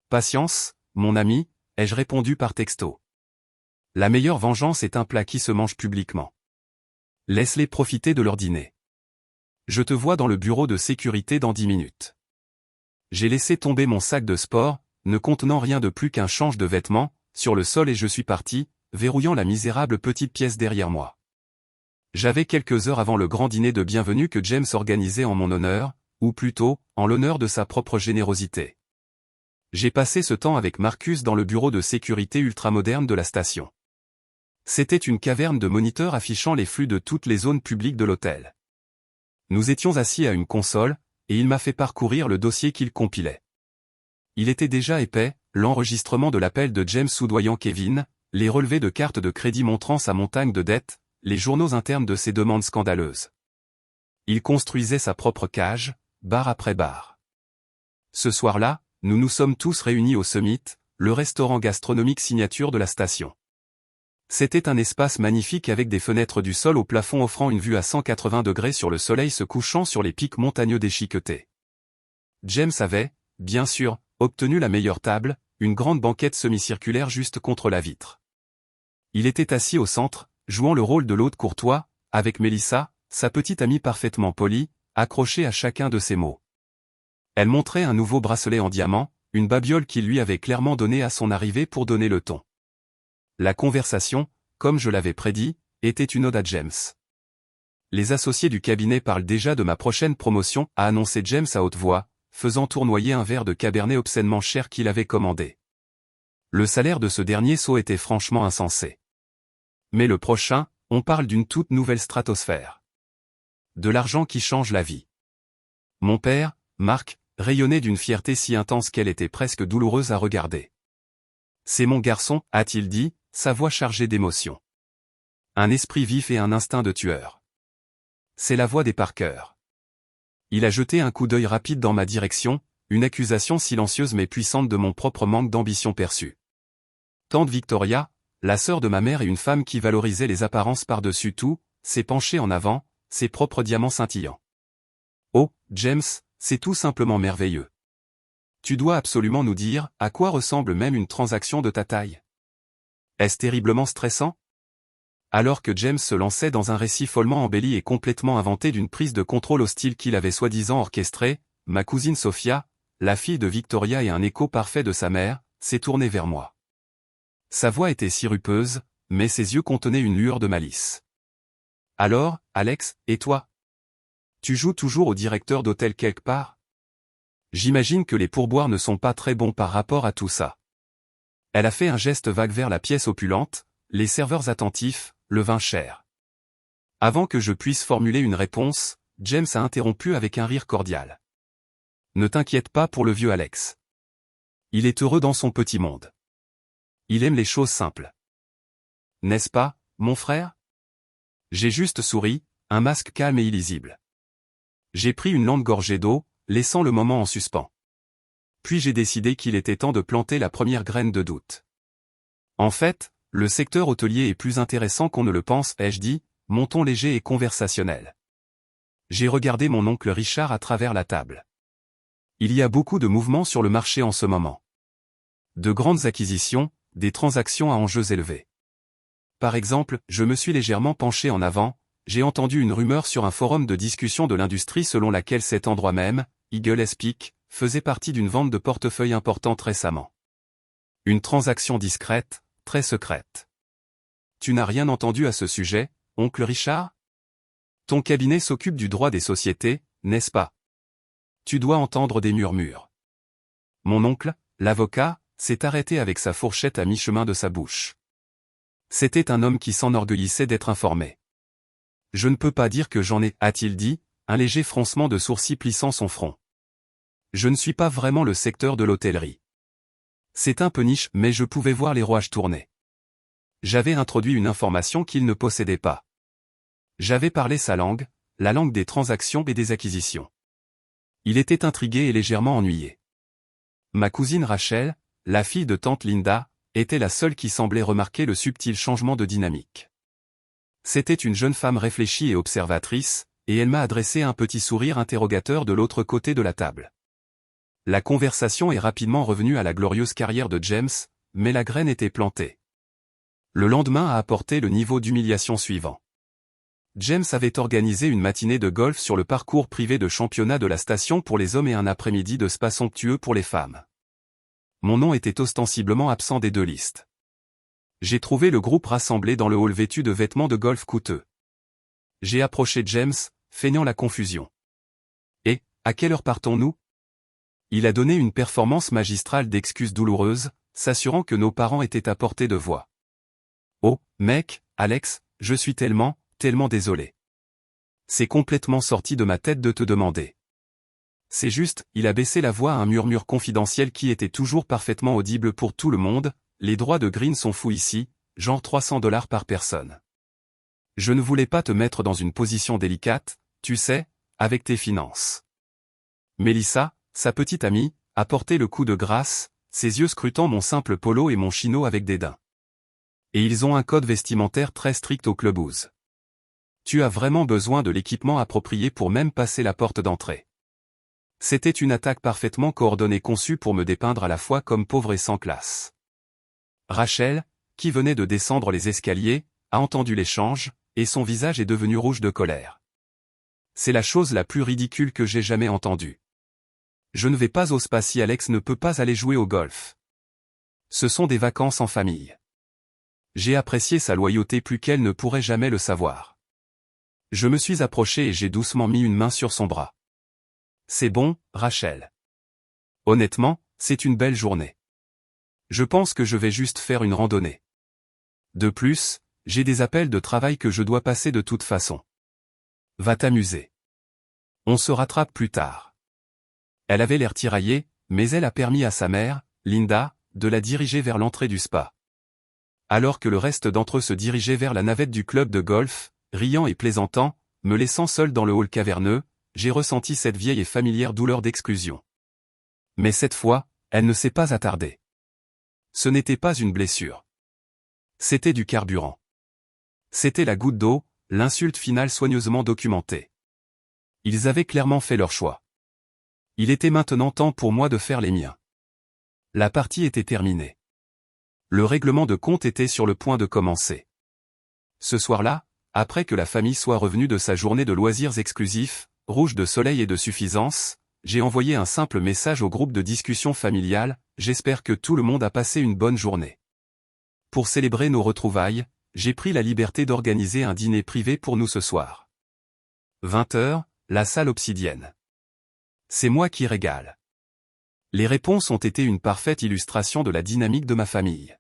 Patience, mon ami, ai-je répondu par texto. La meilleure vengeance est un plat qui se mange publiquement. Laisse-les profiter de leur dîner. Je te vois dans le bureau de sécurité dans 10 minutes. J'ai laissé tomber mon sac de sport, ne contenant rien de plus qu'un change de vêtements, sur le sol et je suis parti, verrouillant la misérable petite pièce derrière moi. J'avais quelques heures avant le grand dîner de bienvenue que James organisait en mon honneur, ou plutôt, en l'honneur de sa propre générosité. J'ai passé ce temps avec Marcus dans le bureau de sécurité ultramoderne de la station. C'était une caverne de moniteurs affichant les flux de toutes les zones publiques de l'hôtel. Nous étions assis à une console, et il m'a fait parcourir le dossier qu'il compilait. Il était déjà épais, l'enregistrement de l'appel de James soudoyant Kevin, les relevés de cartes de crédit montrant sa montagne de dettes, les journaux internes de ses demandes scandaleuses. Il construisait sa propre cage, bar après bar. Ce soir-là, nous nous sommes tous réunis au Summit, le restaurant gastronomique signature de la station. C'était un espace magnifique avec des fenêtres du sol au plafond offrant une vue à 180 degrés sur le soleil se couchant sur les pics montagneux déchiquetés. James avait, bien sûr, obtenu la meilleure table, une grande banquette semi-circulaire juste contre la vitre. Il était assis au centre, jouant le rôle de l'hôte courtois, avec Melissa, sa petite amie parfaitement polie, accrochée à chacun de ses mots. Elle montrait un nouveau bracelet en diamant, une babiole qu'il lui avait clairement donnée à son arrivée pour donner le ton. La conversation, comme je l'avais prédit, était une ode à James. Les associés du cabinet parlent déjà de ma prochaine promotion, a annoncé James à haute voix, faisant tournoyer un verre de cabernet obscènement cher qu'il avait commandé. Le salaire de ce dernier sot était franchement insensé. Mais le prochain, on parle d'une toute nouvelle stratosphère. De l'argent qui change la vie. Mon père, Marc, rayonnait d'une fierté si intense qu'elle était presque douloureuse à regarder. C'est mon garçon, a-t-il dit, sa voix chargée d'émotion. Un esprit vif et un instinct de tueur. C'est la voix des Parker. Il a jeté un coup d'œil rapide dans ma direction, une accusation silencieuse mais puissante de mon propre manque d'ambition perçue. Tante Victoria, la sœur de ma mère et une femme qui valorisait les apparences par-dessus tout, s'est penchée en avant, ses propres diamants scintillants. Oh, James, c'est tout simplement merveilleux. Tu dois absolument nous dire à quoi ressemble même une transaction de ta taille. Est-ce terriblement stressant? Alors que James se lançait dans un récit follement embelli et complètement inventé d'une prise de contrôle hostile qu'il avait soi-disant orchestrée, ma cousine Sophia, la fille de Victoria et un écho parfait de sa mère, s'est tournée vers moi. Sa voix était sirupeuse, mais ses yeux contenaient une lueur de malice. Alors, Alex, et toi? Tu joues toujours au directeur d'hôtel quelque part? J'imagine que les pourboires ne sont pas très bons par rapport à tout ça. Elle a fait un geste vague vers la pièce opulente, les serveurs attentifs, le vin cher. Avant que je puisse formuler une réponse, James a interrompu avec un rire cordial. Ne t'inquiète pas pour le vieux Alex. Il est heureux dans son petit monde. Il aime les choses simples. N'est-ce pas, mon frère? J'ai juste souri, un masque calme et illisible. J'ai pris une longue gorgée d'eau, laissant le moment en suspens. Puis j'ai décidé qu'il était temps de planter la première graine de doute. En fait, le secteur hôtelier est plus intéressant qu'on ne le pense, ai-je dit, mon ton léger et conversationnel. J'ai regardé mon oncle Richard à travers la table. Il y a beaucoup de mouvements sur le marché en ce moment. De grandes acquisitions, des transactions à enjeux élevés. Par exemple, je me suis légèrement penché en avant, j'ai entendu une rumeur sur un forum de discussion de l'industrie selon laquelle cet endroit même, Eagle Peak, faisait partie d'une vente de portefeuille importante récemment. Une transaction discrète, très secrète. Tu n'as rien entendu à ce sujet, oncle Richard? Ton cabinet s'occupe du droit des sociétés, n'est-ce pas? Tu dois entendre des murmures. Mon oncle, l'avocat, s'est arrêté avec sa fourchette à mi-chemin de sa bouche. C'était un homme qui s'enorgueillissait d'être informé. Je ne peux pas dire que j'en ai, a-t-il dit, un léger froncement de sourcils plissant son front. Je ne suis pas vraiment le secteur de l'hôtellerie. C'est un peu niche, mais je pouvais voir les rouages tourner. J'avais introduit une information qu'il ne possédait pas. J'avais parlé sa langue, la langue des transactions et des acquisitions. Il était intrigué et légèrement ennuyé. Ma cousine Rachel, la fille de tante Linda, était la seule qui semblait remarquer le subtil changement de dynamique. C'était une jeune femme réfléchie et observatrice, et elle m'a adressé un petit sourire interrogateur de l'autre côté de la table. La conversation est rapidement revenue à la glorieuse carrière de James, mais la graine était plantée. Le lendemain a apporté le niveau d'humiliation suivant. James avait organisé une matinée de golf sur le parcours privé de championnat de la station pour les hommes et un après-midi de spa somptueux pour les femmes. Mon nom était ostensiblement absent des deux listes. J'ai trouvé le groupe rassemblé dans le hall vêtu de vêtements de golf coûteux. J'ai approché James, feignant la confusion. « Et, à quelle heure partons-nous » Il a donné une performance magistrale d'excuses douloureuses, s'assurant que nos parents étaient à portée de voix. « Oh, mec, Alex, je suis tellement désolé. C'est complètement sorti de ma tête de te demander. » C'est juste, il a baissé la voix à un murmure confidentiel qui était toujours parfaitement audible pour tout le monde, les droits de Green sont fous ici, genre $300 par personne. Je ne voulais pas te mettre dans une position délicate, tu sais, avec tes finances. Mélissa, sa petite amie, a porté le coup de grâce, ses yeux scrutant mon simple polo et mon chino avec dédain. Et ils ont un code vestimentaire très strict au clubhouse. Tu as vraiment besoin de l'équipement approprié pour même passer la porte d'entrée. C'était une attaque parfaitement coordonnée conçue pour me dépeindre à la fois comme pauvre et sans classe. Rachel, qui venait de descendre les escaliers, a entendu l'échange, et son visage est devenu rouge de colère. C'est la chose la plus ridicule que j'ai jamais entendue. Je ne vais pas au spa si Alex ne peut pas aller jouer au golf. Ce sont des vacances en famille. J'ai apprécié sa loyauté plus qu'elle ne pourrait jamais le savoir. Je me suis approché et j'ai doucement mis une main sur son bras. C'est bon, Rachel. Honnêtement, c'est une belle journée. Je pense que je vais juste faire une randonnée. De plus, j'ai des appels de travail que je dois passer de toute façon. Va t'amuser. On se rattrape plus tard. Elle avait l'air tiraillée, mais elle a permis à sa mère, Linda, de la diriger vers l'entrée du spa. Alors que le reste d'entre eux se dirigeait vers la navette du club de golf, riant et plaisantant, me laissant seul dans le hall caverneux, j'ai ressenti cette vieille et familière douleur d'exclusion. Mais cette fois, elle ne s'est pas attardée. Ce n'était pas une blessure. C'était du carburant. C'était la goutte d'eau, l'insulte finale soigneusement documentée. Ils avaient clairement fait leur choix. Il était maintenant temps pour moi de faire les miens. La partie était terminée. Le règlement de compte était sur le point de commencer. Ce soir-là, après que la famille soit revenue de sa journée de loisirs exclusifs, rouge de soleil et de suffisance, j'ai envoyé un simple message au groupe de discussion familiale, j'espère que tout le monde a passé une bonne journée. Pour célébrer nos retrouvailles, j'ai pris la liberté d'organiser un dîner privé pour nous ce soir. 20h, la salle obsidienne. C'est moi qui régale. Les réponses ont été une parfaite illustration de la dynamique de ma famille.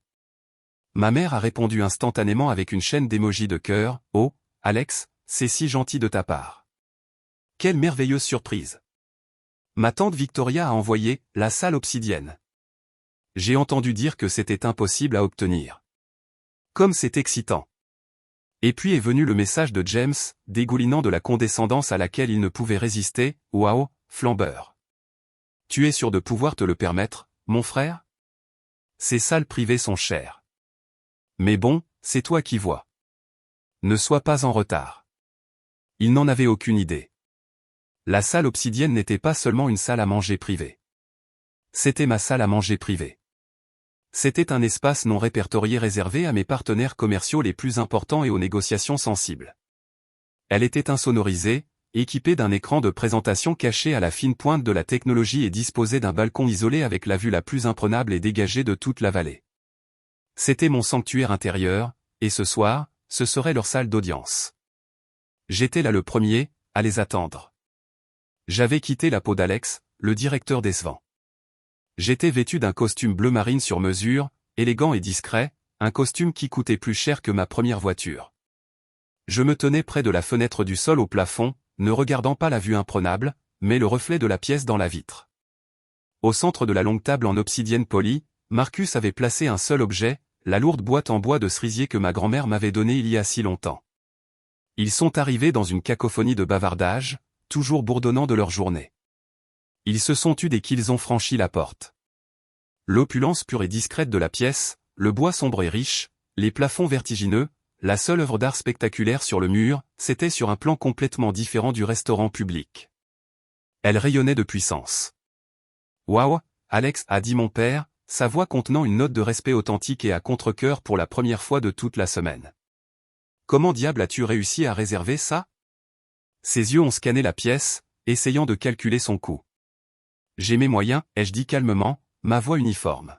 Ma mère a répondu instantanément avec une chaîne d'émojis de cœur, « Oh, Alex, c'est si gentil de ta part. Quelle merveilleuse surprise. » Ma tante Victoria a envoyé « la salle obsidienne. » J'ai entendu dire que c'était impossible à obtenir. Comme c'est excitant. Et puis est venu le message de James, dégoulinant de la condescendance à laquelle il ne pouvait résister. Waouh, flambeur. Tu es sûr de pouvoir te le permettre, mon frère? Ces salles privées sont chères. Mais bon, c'est toi qui vois. Ne sois pas en retard. Il n'en avait aucune idée. La salle obsidienne n'était pas seulement une salle à manger privée. C'était ma salle à manger privée. C'était un espace non répertorié réservé à mes partenaires commerciaux les plus importants et aux négociations sensibles. Elle était insonorisée, équipée d'un écran de présentation caché à la fine pointe de la technologie et disposée d'un balcon isolé avec la vue la plus imprenable et dégagée de toute la vallée. C'était mon sanctuaire intérieur, et ce soir, ce serait leur salle d'audience. J'étais là le premier, à les attendre. J'avais quitté la peau d'Alex, le directeur décevant. J'étais vêtu d'un costume bleu marine sur mesure, élégant et discret, un costume qui coûtait plus cher que ma première voiture. Je me tenais près de la fenêtre du sol au plafond, ne regardant pas la vue imprenable, mais le reflet de la pièce dans la vitre. Au centre de la longue table en obsidienne polie, Marcus avait placé un seul objet, la lourde boîte en bois de cerisier que ma grand-mère m'avait donnée il y a si longtemps. Ils sont arrivés dans une cacophonie de bavardage, toujours bourdonnant de leur journée. Ils se sont tus dès qu'ils ont franchi la porte. L'opulence pure et discrète de la pièce, le bois sombre et riche, les plafonds vertigineux, la seule œuvre d'art spectaculaire sur le mur, c'était sur un plan complètement différent du restaurant public. Elle rayonnait de puissance. « Waouh, Alex, a dit mon père, sa voix contenant une note de respect authentique et à contre-cœur pour la première fois de toute la semaine. Comment diable as-tu réussi à réserver ça? » Ses yeux ont scanné la pièce, essayant de calculer son coût. J'ai mes moyens, ai-je dit calmement, ma voix uniforme.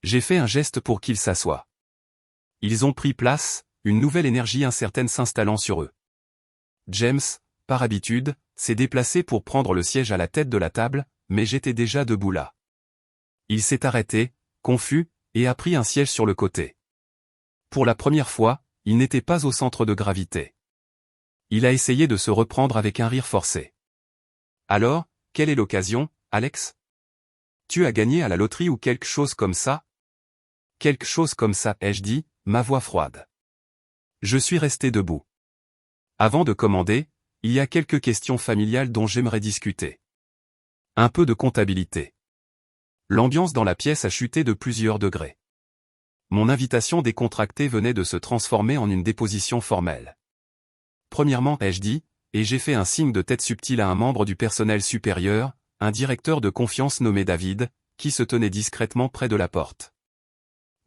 J'ai fait un geste pour qu'ils s'assoient. Ils ont pris place, une nouvelle énergie incertaine s'installant sur eux. James, par habitude, s'est déplacé pour prendre le siège à la tête de la table, mais j'étais déjà debout là. Il s'est arrêté, confus, et a pris un siège sur le côté. Pour la première fois, il n'était pas au centre de gravité. Il a essayé de se reprendre avec un rire forcé. Alors, quelle est l'occasion, Alex? Tu as gagné à la loterie ou quelque chose comme ça? Quelque chose comme ça, ai-je dit, ma voix froide. Je suis resté debout. Avant de commander, il y a quelques questions familiales dont j'aimerais discuter. Un peu de comptabilité. L'ambiance dans la pièce a chuté de plusieurs degrés. Mon invitation décontractée venait de se transformer en une déposition formelle. Premièrement, ai-je dit, et j'ai fait un signe de tête subtil à un membre du personnel supérieur, un directeur de confiance nommé David, qui se tenait discrètement près de la porte.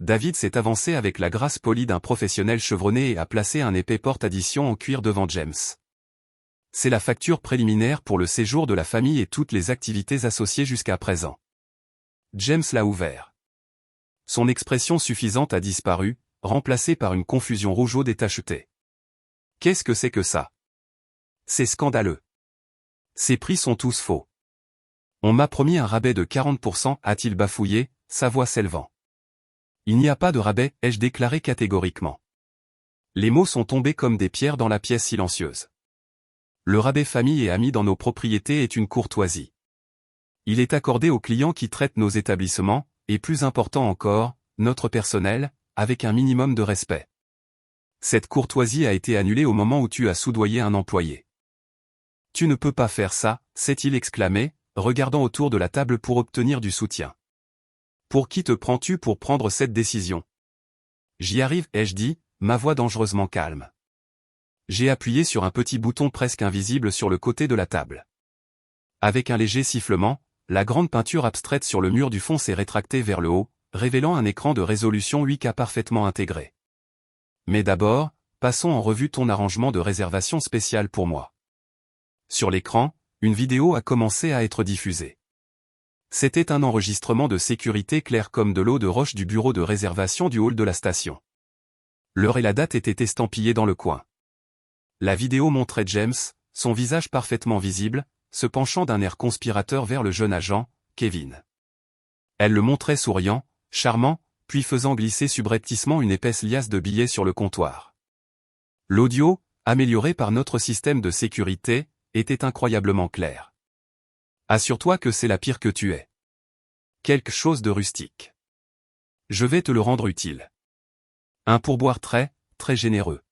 David s'est avancé avec la grâce polie d'un professionnel chevronné et a placé un épais porte-addition en cuir devant James. C'est la facture préliminaire pour le séjour de la famille et toutes les activités associées jusqu'à présent. James l'a ouvert. Son expression suffisante a disparu, remplacée par une confusion rougeaude et tachetée. Qu'est-ce que c'est que ça? C'est scandaleux. Ces prix sont tous faux. On m'a promis un rabais de 40%, a-t-il bafouillé, sa voix s'élevant. Il n'y a pas de rabais, ai-je déclaré catégoriquement. Les mots sont tombés comme des pierres dans la pièce silencieuse. Le rabais famille et amis dans nos propriétés est une courtoisie. Il est accordé aux clients qui traitent nos établissements, et plus important encore, notre personnel, avec un minimum de respect. Cette courtoisie a été annulée au moment où tu as soudoyé un employé. Tu ne peux pas faire ça, s'est-il exclamé, regardant autour de la table pour obtenir du soutien. Pour qui te prends-tu pour prendre cette décision? J'y arrive, ai-je dit, ma voix dangereusement calme. J'ai appuyé sur un petit bouton presque invisible sur le côté de la table. Avec un léger sifflement, la grande peinture abstraite sur le mur du fond s'est rétractée vers le haut, révélant un écran de résolution 8K parfaitement intégré. Mais d'abord, passons en revue ton arrangement de réservation spécial pour moi. Sur l'écran, une vidéo a commencé à être diffusée. C'était un enregistrement de sécurité clair comme de l'eau de roche du bureau de réservation du hall de la station. L'heure et la date étaient estampillées dans le coin. La vidéo montrait James, son visage parfaitement visible, se penchant d'un air conspirateur vers le jeune agent, Kevin. Elle le montrait souriant, charmant, puis faisant glisser subrepticement une épaisse liasse de billets sur le comptoir. L'audio, amélioré par notre système de sécurité, était incroyablement clair. Assure-toi que c'est la pire que tu es. Quelque chose de rustique. Je vais te le rendre utile. Un pourboire très, très généreux.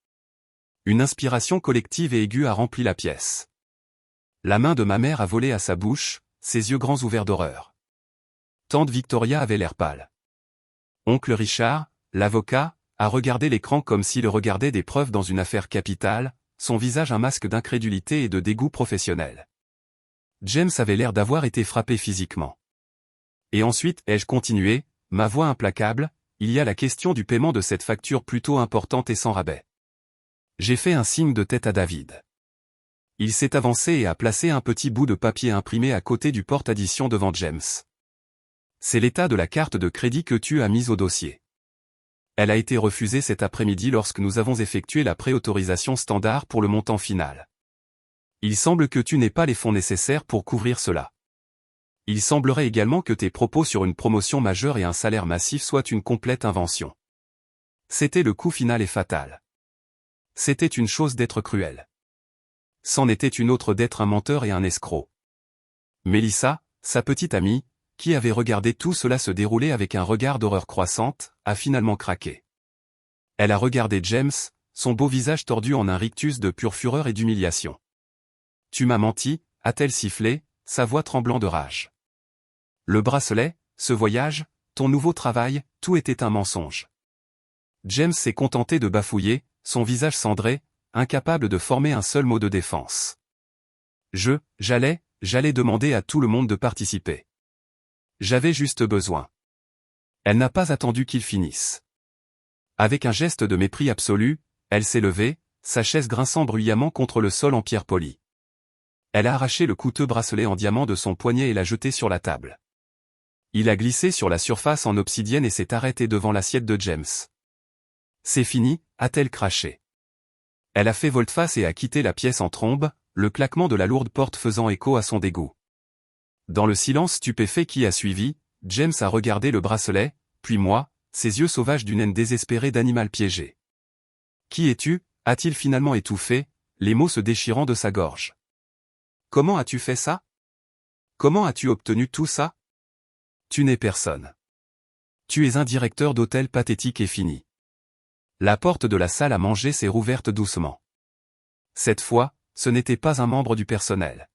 Une inspiration collective et aiguë a rempli la pièce. La main de ma mère a volé à sa bouche, ses yeux grands ouverts d'horreur. Tante Victoria avait l'air pâle. Oncle Richard, l'avocat, a regardé l'écran comme s'il regardait des preuves dans une affaire capitale, son visage un masque d'incrédulité et de dégoût professionnel. James avait l'air d'avoir été frappé physiquement. Et ensuite, ai-je continué, ma voix implacable, il y a la question du paiement de cette facture plutôt importante et sans rabais. J'ai fait un signe de tête à David. Il s'est avancé et a placé un petit bout de papier imprimé à côté du porte-addition devant James. C'est l'état de la carte de crédit que tu as mise au dossier. Elle a été refusée cet après-midi lorsque nous avons effectué la préautorisation standard pour le montant final. Il semble que tu n'aies pas les fonds nécessaires pour couvrir cela. Il semblerait également que tes propos sur une promotion majeure et un salaire massif soient une complète invention. C'était le coup final et fatal. C'était une chose d'être cruel. C'en était une autre d'être un menteur et un escroc. Mélissa, sa petite amie, qui avait regardé tout cela se dérouler avec un regard d'horreur croissante, a finalement craqué. Elle a regardé James, son beau visage tordu en un rictus de pure fureur et d'humiliation. « Tu m'as menti » a-t-elle sifflé, sa voix tremblant de rage. Le bracelet, ce voyage, ton nouveau travail, tout était un mensonge. James s'est contenté de bafouiller, son visage cendré, incapable de former un seul mot de défense. J'allais demander à tout le monde de participer. J'avais juste besoin. Elle n'a pas attendu qu'il finisse. Avec un geste de mépris absolu, elle s'est levée, sa chaise grinçant bruyamment contre le sol en pierre polie. Elle a arraché le coûteux bracelet en diamant de son poignet et l'a jeté sur la table. Il a glissé sur la surface en obsidienne et s'est arrêté devant l'assiette de James. C'est fini, a-t-elle craché. Elle a fait volte-face et a quitté la pièce en trombe, le claquement de la lourde porte faisant écho à son dégoût. Dans le silence stupéfait qui a suivi, James a regardé le bracelet, puis moi, ses yeux sauvages d'une haine désespérée d'animal piégé. « Qui es-tu » a-t-il finalement étouffé, les mots se déchirant de sa gorge. « Comment as-tu fait ça ? Comment as-tu obtenu tout ça ? Tu n'es personne. Tu es un directeur d'hôtel pathétique et fini. » La porte de la salle à manger s'est rouverte doucement. Cette fois, ce n'était pas un membre du personnel.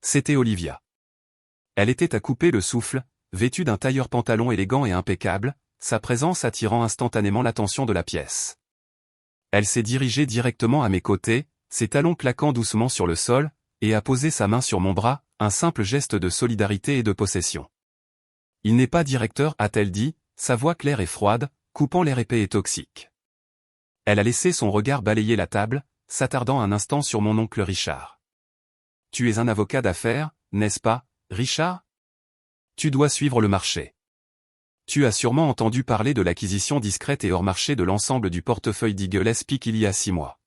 C'était Olivia. Elle était à couper le souffle, vêtue d'un tailleur pantalon élégant et impeccable, sa présence attirant instantanément l'attention de la pièce. Elle s'est dirigée directement à mes côtés, ses talons claquant doucement sur le sol, et a posé sa main sur mon bras, un simple geste de solidarité et de possession. « Il n'est pas directeur » a-t-elle dit, sa voix claire et froide, coupant l'air épais et toxique. Elle a laissé son regard balayer la table, s'attardant un instant sur mon oncle Richard. « Tu es un avocat d'affaires, n'est-ce pas, Richard ? Tu dois suivre le marché. Tu as sûrement entendu parler de l'acquisition discrète et hors marché de l'ensemble du portefeuille d'Eagle Peak il y a 6 mois. »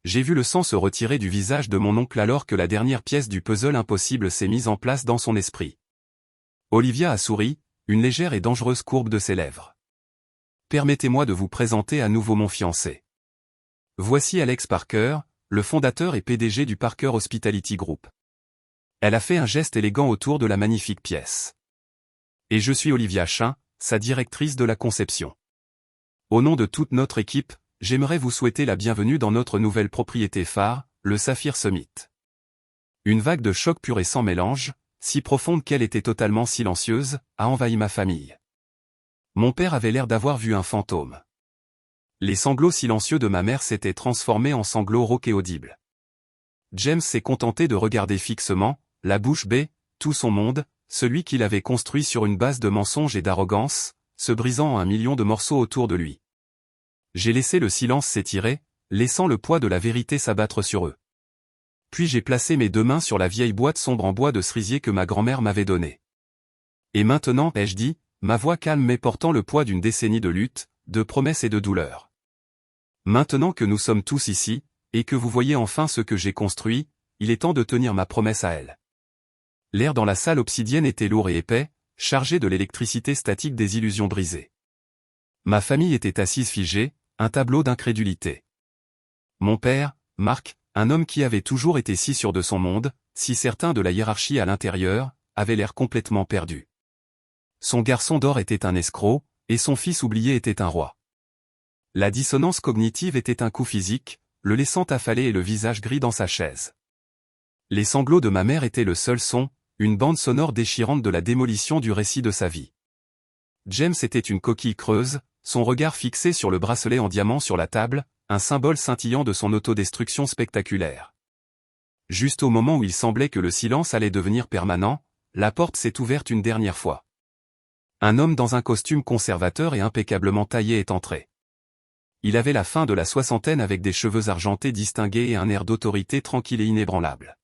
J'ai vu le sang se retirer du visage de mon oncle alors que la dernière pièce du puzzle impossible s'est mise en place dans son esprit. Olivia a souri, une légère et dangereuse courbe de ses lèvres. « Permettez-moi de vous présenter à nouveau mon fiancé. Voici Alex Parker, le fondateur et PDG du Parker Hospitality Group. » Elle a fait un geste élégant autour de la magnifique pièce. « Et je suis Olivia Chin, sa directrice de la conception. Au nom de toute notre équipe, j'aimerais vous souhaiter la bienvenue dans notre nouvelle propriété phare, le Saphir Summit. » Une vague de choc pur et sans mélange, si profonde qu'elle était totalement silencieuse, a envahi ma famille. Mon père avait l'air d'avoir vu un fantôme. Les sanglots silencieux de ma mère s'étaient transformés en sanglots rauques et audibles. James s'est contenté de regarder fixement, la bouche bée, tout son monde, celui qu'il avait construit sur une base de mensonges et d'arrogance, se brisant en 1 million de morceaux autour de lui. J'ai laissé le silence s'étirer, laissant le poids de la vérité s'abattre sur eux. Puis j'ai placé mes 2 mains sur la vieille boîte sombre en bois de cerisier que ma grand-mère m'avait donnée. Et maintenant, ai-je dit, ma voix calme mais portant le poids d'une décennie de lutte, de promesses et de douleur. Maintenant que nous sommes tous ici, et que vous voyez enfin ce que j'ai construit, il est temps de tenir ma promesse à elle. L'air dans la salle obsidienne était lourd et épais, chargé de l'électricité statique des illusions brisées. Ma famille était assise figée, un tableau d'incrédulité. Mon père, Marc, un homme qui avait toujours été si sûr de son monde, si certain de la hiérarchie à l'intérieur, avait l'air complètement perdu. Son garçon d'or était un escroc, et son fils oublié était un roi. La dissonance cognitive était un coup physique, le laissant affaler et le visage gris dans sa chaise. Les sanglots de ma mère étaient le seul son, une bande sonore déchirante de la démolition du récit de sa vie. James était une coquille creuse, son regard fixé sur le bracelet en diamant sur la table, un symbole scintillant de son autodestruction spectaculaire. Juste au moment où il semblait que le silence allait devenir permanent, la porte s'est ouverte une dernière fois. Un homme dans un costume conservateur et impeccablement taillé est entré. Il avait la fin de la soixantaine avec des cheveux argentés distingués et un air d'autorité tranquille et inébranlable.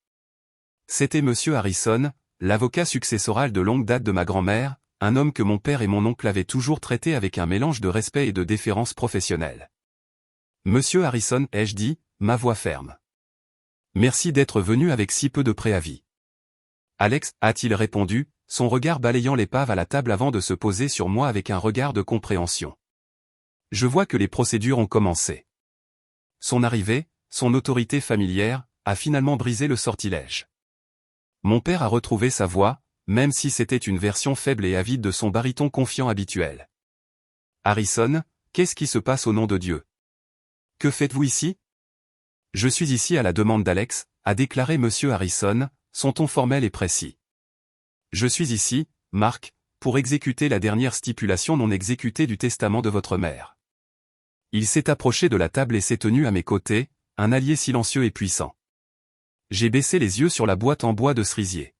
C'était Monsieur Harrison, l'avocat successoral de longue date de ma grand-mère, un homme que mon père et mon oncle avaient toujours traité avec un mélange de respect et de déférence professionnelle. Monsieur Harrison, ai-je dit, ma voix ferme. Merci d'être venu avec si peu de préavis. Alex, a-t-il répondu, son regard balayant l'épave à la table avant de se poser sur moi avec un regard de compréhension. Je vois que les procédures ont commencé. Son arrivée, son autorité familière, a finalement brisé le sortilège. Mon père a retrouvé sa voix, même si c'était une version faible et avide de son baryton confiant habituel. Harrison, qu'est-ce qui se passe au nom de Dieu? Que faites-vous ici? Je suis ici à la demande d'Alex, a déclaré Monsieur Harrison, son ton formel et précis. Je suis ici, Marc, pour exécuter la dernière stipulation non exécutée du testament de votre mère. Il s'est approché de la table et s'est tenu à mes côtés, un allié silencieux et puissant. J'ai baissé les yeux sur la boîte en bois de cerisier.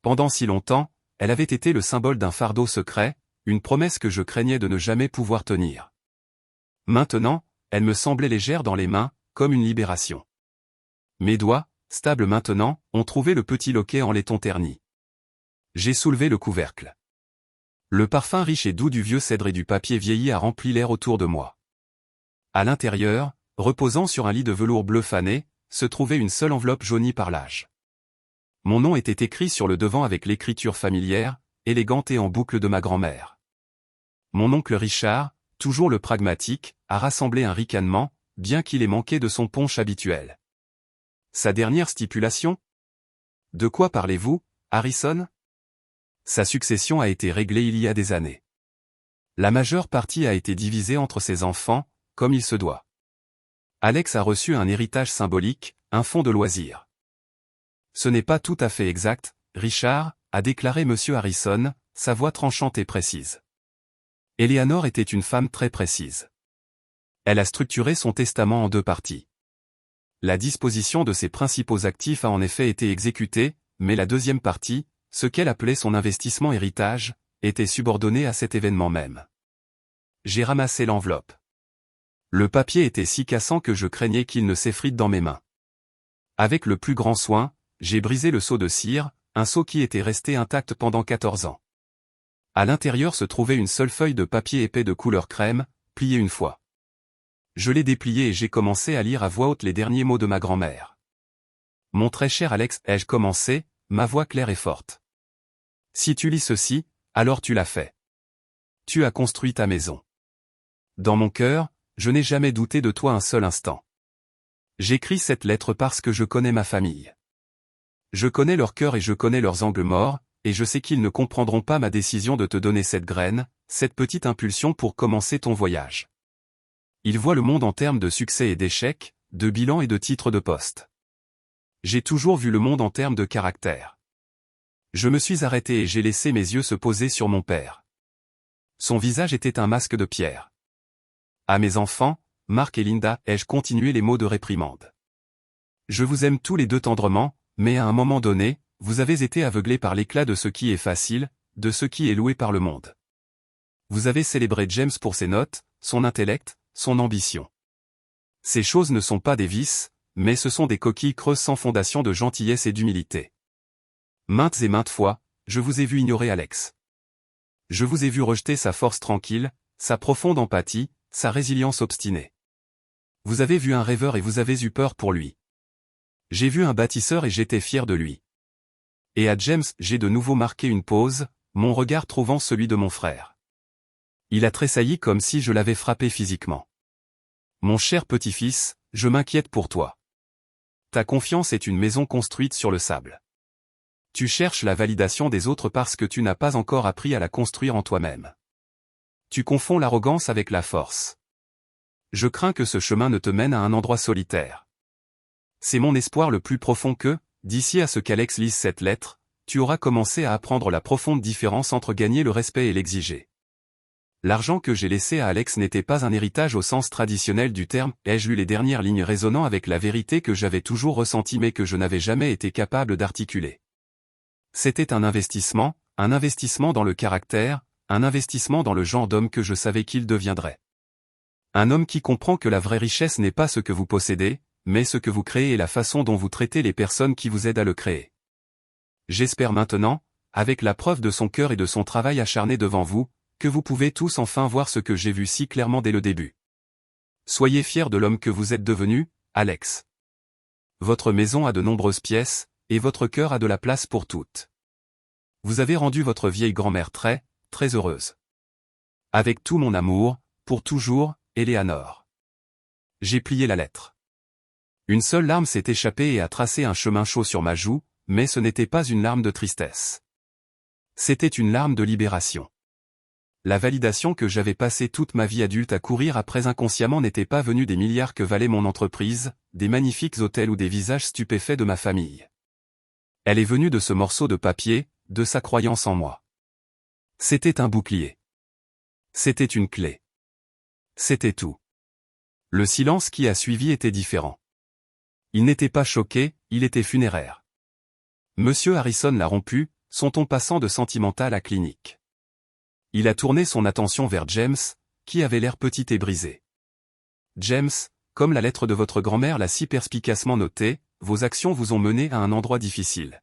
Pendant si longtemps, elle avait été le symbole d'un fardeau secret, une promesse que je craignais de ne jamais pouvoir tenir. Maintenant, elle me semblait légère dans les mains, comme une libération. Mes doigts, stables maintenant, ont trouvé le petit loquet en laiton terni. J'ai soulevé le couvercle. Le parfum riche et doux du vieux cèdre et du papier vieilli a rempli l'air autour de moi. À l'intérieur, reposant sur un lit de velours bleu fané, se trouvait une seule enveloppe jaunie par l'âge. Mon nom était écrit sur le devant avec l'écriture familière, élégante et en boucle de ma grand-mère. Mon oncle Richard, toujours le pragmatique, a rassemblé un ricanement, bien qu'il ait manqué de son punch habituel. Sa dernière stipulation? De quoi parlez-vous, Harrison? Sa succession a été réglée il y a des années. La majeure partie a été divisée entre ses enfants, comme il se doit. Alex a reçu un héritage symbolique, un fonds de loisirs. Ce n'est pas tout à fait exact, Richard, a déclaré Monsieur Harrison, sa voix tranchante et précise. Eleanor était une femme très précise. Elle a structuré son testament en deux parties. La disposition de ses principaux actifs a en effet été exécutée, mais la deuxième partie, ce qu'elle appelait son investissement héritage, était subordonnée à cet événement même. J'ai ramassé l'enveloppe. Le papier était si cassant que je craignais qu'il ne s'effrite dans mes mains. Avec le plus grand soin, j'ai brisé le seau de cire, un seau qui était resté intact pendant 14 ans. À l'intérieur se trouvait une seule feuille de papier épais de couleur crème, pliée une fois. Je l'ai déplié et j'ai commencé à lire à voix haute les derniers mots de ma grand-mère. Mon très cher Alex, ai-je commencé, ma voix claire et forte. Si tu lis ceci, alors tu l'as fait. Tu as construit ta maison. Dans mon cœur, je n'ai jamais douté de toi un seul instant. J'écris cette lettre parce que je connais ma famille. Je connais leur cœur et je connais leurs angles morts, et je sais qu'ils ne comprendront pas ma décision de te donner cette graine, cette petite impulsion pour commencer ton voyage. Ils voient le monde en termes de succès et d'échecs, de bilan et de titres de poste. J'ai toujours vu le monde en termes de caractère. Je me suis arrêté et j'ai laissé mes yeux se poser sur mon père. Son visage était un masque de pierre. À mes enfants, Marc et Linda, ai-je continué les mots de réprimande. Je vous aime tous les deux tendrement, mais à un moment donné, vous avez été aveuglés par l'éclat de ce qui est facile, de ce qui est loué par le monde. Vous avez célébré James pour ses notes, son intellect, son ambition. Ces choses ne sont pas des vices, mais ce sont des coquilles creuses sans fondation de gentillesse et d'humilité. Maintes et maintes fois, je vous ai vu ignorer Alex. Je vous ai vu rejeter sa force tranquille, sa profonde empathie, sa résilience obstinée. Vous avez vu un rêveur et vous avez eu peur pour lui. J'ai vu un bâtisseur et j'étais fier de lui. Et à James, j'ai de nouveau marqué une pause, mon regard trouvant celui de mon frère. Il a tressailli comme si je l'avais frappé physiquement. Mon cher petit-fils, je m'inquiète pour toi. Ta confiance est une maison construite sur le sable. Tu cherches la validation des autres parce que tu n'as pas encore appris à la construire en toi-même. Tu confonds l'arrogance avec la force. Je crains que ce chemin ne te mène à un endroit solitaire. C'est mon espoir le plus profond que, d'ici à ce qu'Alex lise cette lettre, tu auras commencé à apprendre la profonde différence entre gagner le respect et l'exiger. L'argent que j'ai laissé à Alex n'était pas un héritage au sens traditionnel du terme, ai-je lu les dernières lignes résonnant avec la vérité que j'avais toujours ressentie mais que je n'avais jamais été capable d'articuler. C'était un investissement dans le caractère, un investissement dans le genre d'homme que je savais qu'il deviendrait. Un homme qui comprend que la vraie richesse n'est pas ce que vous possédez, mais ce que vous créez et la façon dont vous traitez les personnes qui vous aident à le créer. J'espère maintenant, avec la preuve de son cœur et de son travail acharné devant vous, que vous pouvez tous enfin voir ce que j'ai vu si clairement dès le début. Soyez fiers de l'homme que vous êtes devenu, Alex. Votre maison a de nombreuses pièces, et votre cœur a de la place pour toutes. Vous avez rendu votre vieille grand-mère très, très heureuse. Avec tout mon amour, pour toujours, Eleanor. J'ai plié la lettre. Une seule larme s'est échappée et a tracé un chemin chaud sur ma joue, mais ce n'était pas une larme de tristesse. C'était une larme de libération. La validation que j'avais passé toute ma vie adulte à courir après inconsciemment n'était pas venue des milliards que valait mon entreprise, des magnifiques hôtels ou des visages stupéfaits de ma famille. Elle est venue de ce morceau de papier, de sa croyance en moi. C'était un bouclier. C'était une clé. C'était tout. Le silence qui a suivi était différent. Il n'était pas choqué, il était funéraire. Monsieur Harrison l'a rompu, son ton passant de sentimental à clinique. Il a tourné son attention vers James, qui avait l'air petit et brisé. James, comme la lettre de votre grand-mère l'a si perspicacement noté, vos actions vous ont mené à un endroit difficile.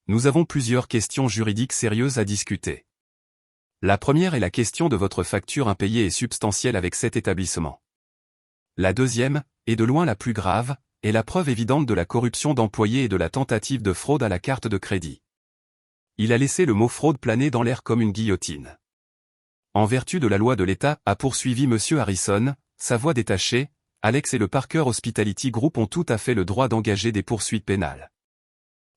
Nous avons plusieurs questions juridiques sérieuses à discuter. La première est la question de votre facture impayée et substantielle avec cet établissement. La deuxième, et de loin la plus grave, est la preuve évidente de la corruption d'employés et de la tentative de fraude à la carte de crédit. Il a laissé le mot fraude planer dans l'air comme une guillotine. En vertu de la loi de l'État, a poursuivi Monsieur Harrison, sa voix détachée, Alex et le Parker Hospitality Group ont tout à fait le droit d'engager des poursuites pénales.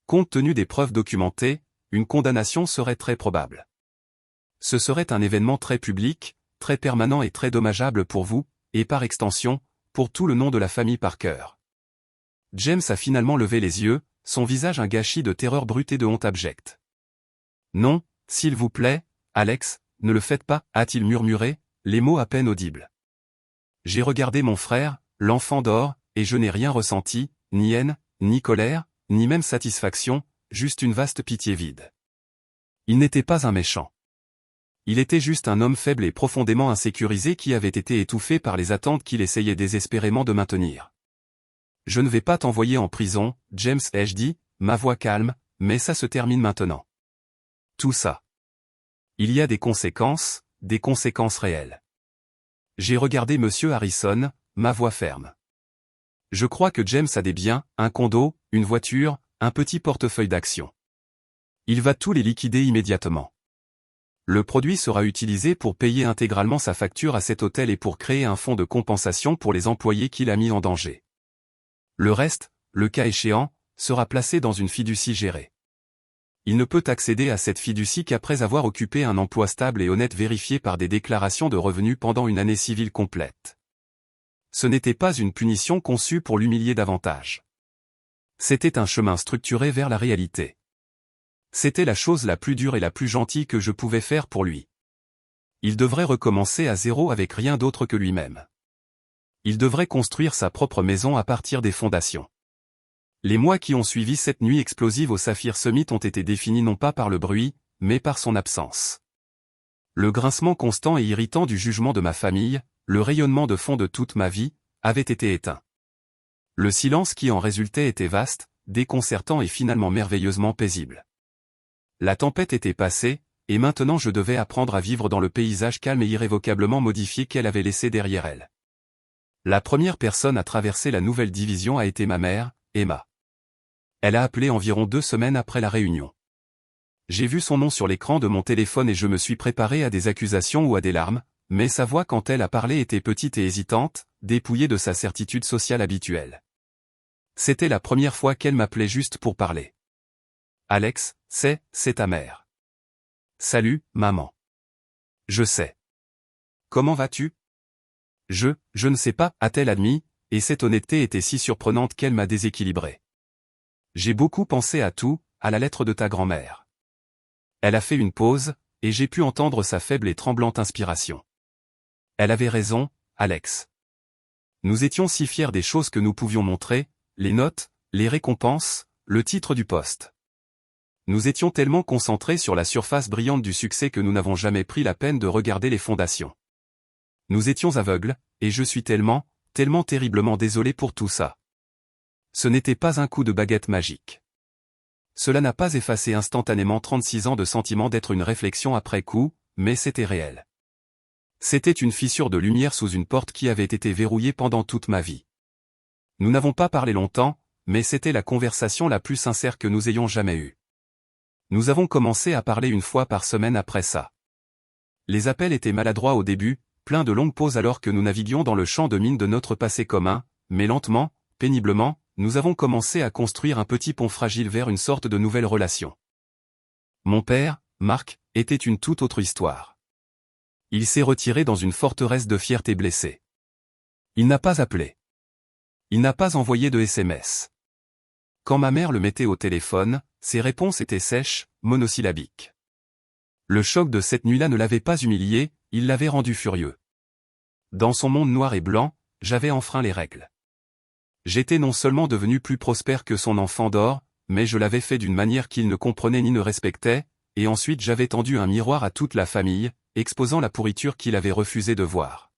Compte tenu des preuves documentées, une condamnation serait très probable. Ce serait un événement très public, très permanent et très dommageable pour vous, et par extension, pour tout le nom de la famille Parker. James a finalement levé les yeux, son visage un gâchis de terreur brute et de honte abjecte. Non, s'il vous plaît, Alex, ne le faites pas, a-t-il murmuré, les mots à peine audibles. J'ai regardé mon frère, l'enfant d'or, et je n'ai rien ressenti, ni haine, ni colère, ni même satisfaction, juste une vaste pitié vide. Il n'était pas un méchant. Il était juste un homme faible et profondément insécurisé qui avait été étouffé par les attentes qu'il essayait désespérément de maintenir. Je ne vais pas t'envoyer en prison, James, ai-je dit, ma voix calme, mais ça se termine maintenant. Tout ça. Il y a des conséquences réelles. J'ai regardé Monsieur Harrison, ma voix ferme. Je crois que James a des biens, un condo, une voiture, un petit portefeuille d'actions. Il va tous les liquider immédiatement. Le produit sera utilisé pour payer intégralement sa facture à cet hôtel et pour créer un fonds de compensation pour les employés qu'il a mis en danger. Le reste, le cas échéant, sera placé dans une fiducie gérée. Il ne peut accéder à cette fiducie qu'après avoir occupé un emploi stable et honnête vérifié par des déclarations de revenus pendant une année civile complète. Ce n'était pas une punition conçue pour l'humilier davantage. C'était un chemin structuré vers la réalité. C'était la chose la plus dure et la plus gentille que je pouvais faire pour lui. Il devrait recommencer à zéro avec rien d'autre que lui-même. Il devrait construire sa propre maison à partir des fondations. Les mois qui ont suivi cette nuit explosive au Saphir Summit ont été définis non pas par le bruit, mais par son absence. Le grincement constant et irritant du jugement de ma famille, le rayonnement de fond de toute ma vie, avait été éteint. Le silence qui en résultait était vaste, déconcertant et finalement merveilleusement paisible. La tempête était passée, et maintenant je devais apprendre à vivre dans le paysage calme et irrévocablement modifié qu'elle avait laissé derrière elle. La première personne à traverser la nouvelle division a été ma mère, Emma. Elle a appelé environ 2 semaines après la réunion. J'ai vu son nom sur l'écran de mon téléphone et je me suis préparé à des accusations ou à des larmes, mais sa voix quand elle a parlé était petite et hésitante, dépouillée de sa certitude sociale habituelle. C'était la première fois qu'elle m'appelait juste pour parler. Alex, c'est ta mère. Salut, maman. Je sais. Comment vas-tu? Je ne sais pas, a-t-elle admis, et cette honnêteté était si surprenante qu'elle m'a déséquilibré. J'ai beaucoup pensé à tout, à la lettre de ta grand-mère. Elle a fait une pause, et j'ai pu entendre sa faible et tremblante inspiration. Elle avait raison, Alex. Nous étions si fiers des choses que nous pouvions montrer, les notes, les récompenses, le titre du poste. Nous étions tellement concentrés sur la surface brillante du succès que nous n'avons jamais pris la peine de regarder les fondations. Nous étions aveugles, et je suis tellement terriblement désolé pour tout ça. Ce n'était pas un coup de baguette magique. Cela n'a pas effacé instantanément 36 ans de sentiment d'être une réflexion après coup, mais c'était réel. C'était une fissure de lumière sous une porte qui avait été verrouillée pendant toute ma vie. Nous n'avons pas parlé longtemps, mais c'était la conversation la plus sincère que nous ayons jamais eue. Nous avons commencé à parler une fois par semaine après ça. Les appels étaient maladroits au début, pleins de longues pauses alors que nous naviguions dans le champ de mine de notre passé commun, mais lentement, péniblement, nous avons commencé à construire un petit pont fragile vers une sorte de nouvelle relation. Mon père, Marc, était une toute autre histoire. Il s'est retiré dans une forteresse de fierté blessée. Il n'a pas appelé. Il n'a pas envoyé de SMS. Quand ma mère le mettait au téléphone, ses réponses étaient sèches, monosyllabiques. Le choc de cette nuit-là ne l'avait pas humilié, il l'avait rendu furieux. Dans son monde noir et blanc, j'avais enfreint les règles. J'étais non seulement devenu plus prospère que son enfant d'or, mais je l'avais fait d'une manière qu'il ne comprenait ni ne respectait, et ensuite j'avais tendu un miroir à toute la famille, exposant la pourriture qu'il avait refusé de voir.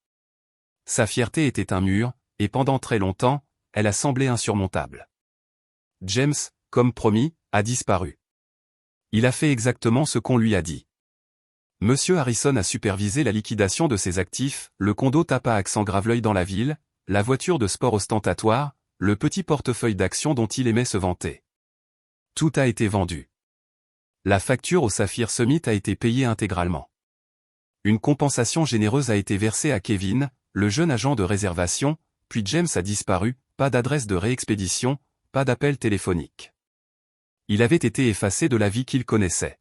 Sa fierté était un mur, et pendant très longtemps, elle a semblé insurmontable. James, comme promis, a disparu. Il a fait exactement ce qu'on lui a dit. Monsieur Harrison a supervisé la liquidation de ses actifs, le condo Tapa accent Graveleuil dans la ville, la voiture de sport ostentatoire, le petit portefeuille d'actions dont il aimait se vanter. Tout a été vendu. La facture au Saphir Summit a été payée intégralement. Une compensation généreuse a été versée à Kevin, le jeune agent de réservation, puis James a disparu, pas d'adresse de réexpédition, pas d'appel téléphonique. Il avait été effacé de la vie qu'il connaissait.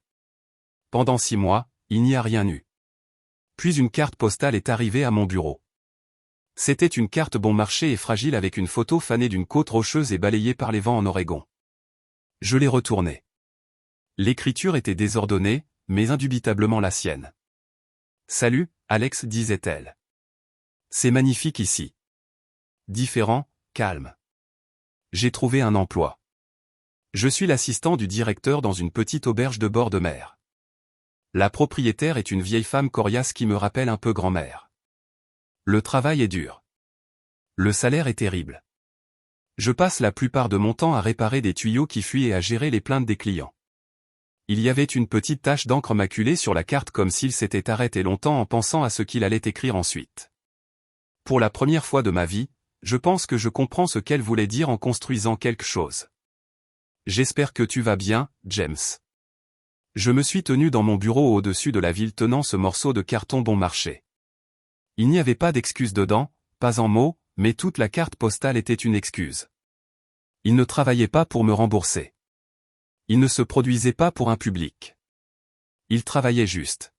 Pendant 6 mois, il n'y a rien eu. Puis une carte postale est arrivée à mon bureau. C'était une carte bon marché et fragile avec une photo fanée d'une côte rocheuse et balayée par les vents en Oregon. Je l'ai retournée. L'écriture était désordonnée, mais indubitablement la sienne. « Salut, Alex » disait-elle. « C'est magnifique ici. Différent, calme. J'ai trouvé un emploi. Je suis l'assistant du directeur dans une petite auberge de bord de mer. La propriétaire est une vieille femme coriace qui me rappelle un peu grand-mère. Le travail est dur. Le salaire est terrible. Je passe la plupart de mon temps à réparer des tuyaux qui fuient et à gérer les plaintes des clients. Il y avait une petite tache d'encre maculée sur la carte comme s'il s'était arrêté longtemps en pensant à ce qu'il allait écrire ensuite. Pour la première fois de ma vie, je pense que je comprends ce qu'elle voulait dire en construisant quelque chose. J'espère que tu vas bien, James. Je me suis tenu dans mon bureau au-dessus de la ville tenant ce morceau de carton bon marché. Il n'y avait pas d'excuse dedans, pas en mots, mais toute la carte postale était une excuse. Il ne travaillait pas pour me rembourser. Il ne se produisait pas pour un public. Il travaillait juste.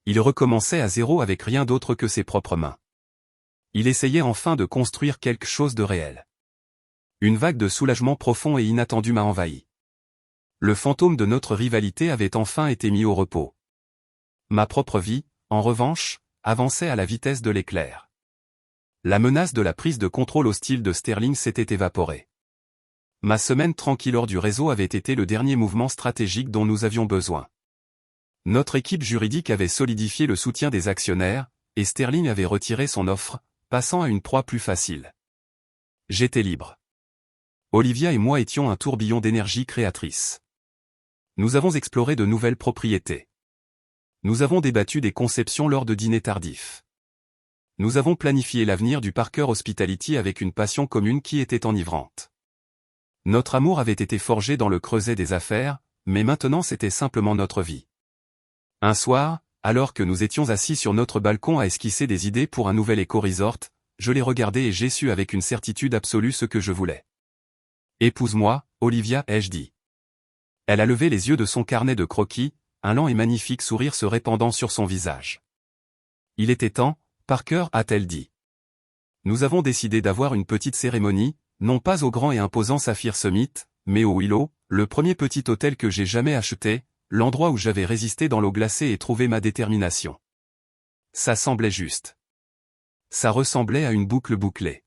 Il recommençait à zéro avec rien d'autre que ses propres mains. Il essayait enfin de construire quelque chose de réel. Une vague de soulagement profond et inattendu m'a envahi. Le fantôme de notre rivalité avait enfin été mis au repos. Ma propre vie, en revanche, avançait à la vitesse de l'éclair. La menace de la prise de contrôle hostile de Sterling s'était évaporée. Ma semaine tranquille hors du réseau avait été le dernier mouvement stratégique dont nous avions besoin. Notre équipe juridique avait solidifié le soutien des actionnaires, et Sterling avait retiré son offre, passant à une proie plus facile. J'étais libre. Olivia et moi étions un tourbillon d'énergie créatrice. Nous avons exploré de nouvelles propriétés. Nous avons débattu des conceptions lors de dîners tardifs. Nous avons planifié l'avenir du Parker Hospitality avec une passion commune qui était enivrante. Notre amour avait été forgé dans le creuset des affaires, mais maintenant c'était simplement notre vie. Un soir, alors que nous étions assis sur notre balcon à esquisser des idées pour un nouvel éco-resort, je l'ai regardé et j'ai su avec une certitude absolue ce que je voulais. « Épouse-moi, Olivia » ai-je dit. Elle a levé les yeux de son carnet de croquis, un lent et magnifique sourire se répandant sur son visage. « Il était temps, Parker » a-t-elle dit. Nous avons décidé d'avoir une petite cérémonie, non pas au grand et imposant Saphir Summit, mais au Willow, le premier petit hôtel que j'ai jamais acheté, l'endroit où j'avais résisté dans l'eau glacée et trouvé ma détermination. Ça semblait juste. Ça ressemblait à une boucle bouclée.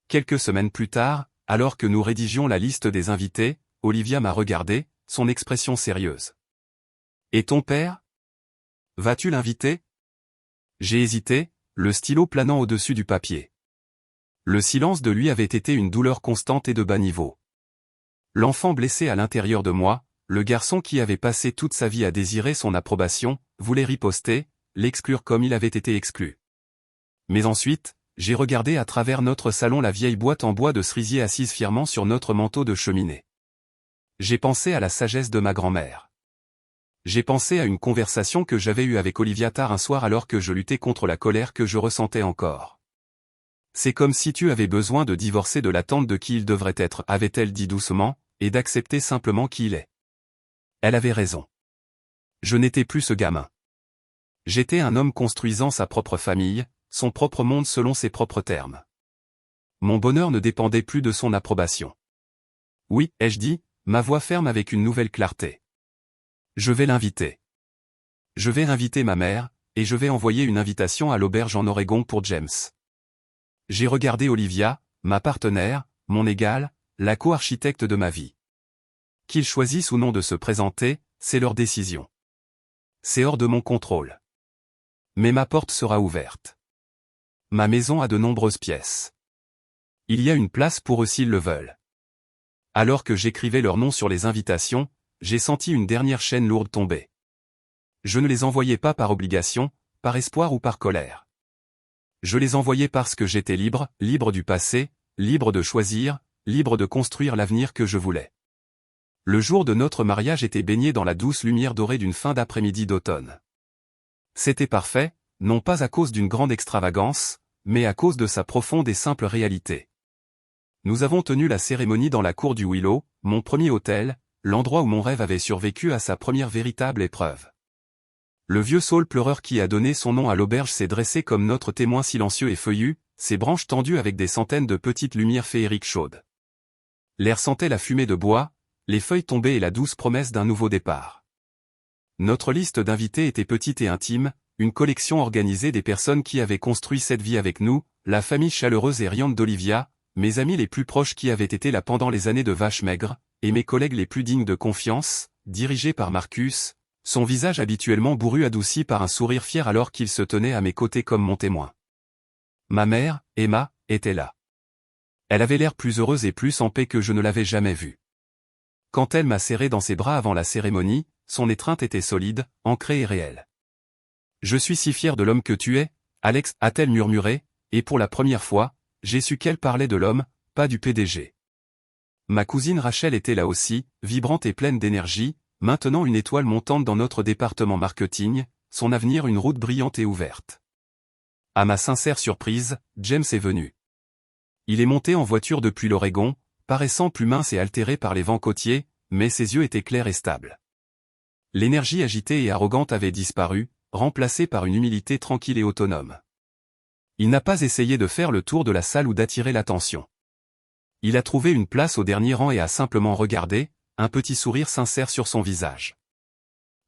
Quelques semaines plus tard, alors que nous rédigions la liste des invités, Olivia m'a regardé, son expression sérieuse. « Et ton père ? Vas-tu l'inviter » J'ai hésité, le stylo planant au-dessus du papier. Le silence de lui avait été une douleur constante et de bas niveau. L'enfant blessé à l'intérieur de moi, le garçon qui avait passé toute sa vie à désirer son approbation, voulait riposter, l'exclure comme il avait été exclu. Mais ensuite, j'ai regardé à travers notre salon la vieille boîte en bois de cerisier assise fièrement sur notre manteau de cheminée. J'ai pensé à la sagesse de ma grand-mère. J'ai pensé à une conversation que j'avais eue avec Olivia tard un soir alors que je luttais contre la colère que je ressentais encore. C'est comme si tu avais besoin de divorcer de l'attente de qui il devrait être, avait-elle dit doucement, et d'accepter simplement qui il est. Elle avait raison. Je n'étais plus ce gamin. J'étais un homme construisant sa propre famille, son propre monde selon ses propres termes. Mon bonheur ne dépendait plus de son approbation. Oui, ai-je dit, ma voix ferme avec une nouvelle clarté. Je vais l'inviter. Je vais inviter ma mère, et je vais envoyer une invitation à l'auberge en Oregon pour James. J'ai regardé Olivia, ma partenaire, mon égale, la co-architecte de ma vie. Qu'ils choisissent ou non de se présenter, c'est leur décision. C'est hors de mon contrôle. Mais ma porte sera ouverte. Ma maison a de nombreuses pièces. Il y a une place pour eux s'ils le veulent. Alors que j'écrivais leur nom sur les invitations, j'ai senti une dernière chaîne lourde tomber. Je ne les envoyais pas par obligation, par espoir ou par colère. Je les envoyais parce que j'étais libre, libre du passé, libre de choisir, libre de construire l'avenir que je voulais. Le jour de notre mariage était baigné dans la douce lumière dorée d'une fin d'après-midi d'automne. C'était parfait, non pas à cause d'une grande extravagance, mais à cause de sa profonde et simple réalité. Nous avons tenu la cérémonie dans la cour du Willow, mon premier hôtel, l'endroit où mon rêve avait survécu à sa première véritable épreuve. Le vieux saule pleureur qui a donné son nom à l'auberge s'est dressé comme notre témoin silencieux et feuillu, ses branches tendues avec des centaines de petites lumières féeriques chaudes. L'air sentait la fumée de bois, les feuilles tombées et la douce promesse d'un nouveau départ. Notre liste d'invités était petite et intime, une collection organisée des personnes qui avaient construit cette vie avec nous, la famille chaleureuse et riante d'Olivia, mes amis les plus proches qui avaient été là pendant les années de vache maigre, et mes collègues les plus dignes de confiance, dirigés par Marcus, son visage habituellement bourru adouci par un sourire fier alors qu'il se tenait à mes côtés comme mon témoin. Ma mère, Emma, était là. Elle avait l'air plus heureuse et plus en paix que je ne l'avais jamais vue. Quand elle m'a serré dans ses bras avant la cérémonie, son étreinte était solide, ancrée et réelle. « Je suis si fier de l'homme que tu es, Alex, a-t-elle murmuré, et pour la première fois, j'ai su qu'elle parlait de l'homme, pas du PDG. Ma cousine Rachel était là aussi, vibrante et pleine d'énergie, maintenant une étoile montante dans notre département marketing, son avenir une route brillante et ouverte. À ma sincère surprise, James est venu. Il est monté en voiture depuis l'Oregon, paraissant plus mince et altéré par les vents côtiers, mais ses yeux étaient clairs et stables. L'énergie agitée et arrogante avait disparu, remplacée par une humilité tranquille et autonome. Il n'a pas essayé de faire le tour de la salle ou d'attirer l'attention. Il a trouvé une place au dernier rang et a simplement regardé, un petit sourire sincère sur son visage.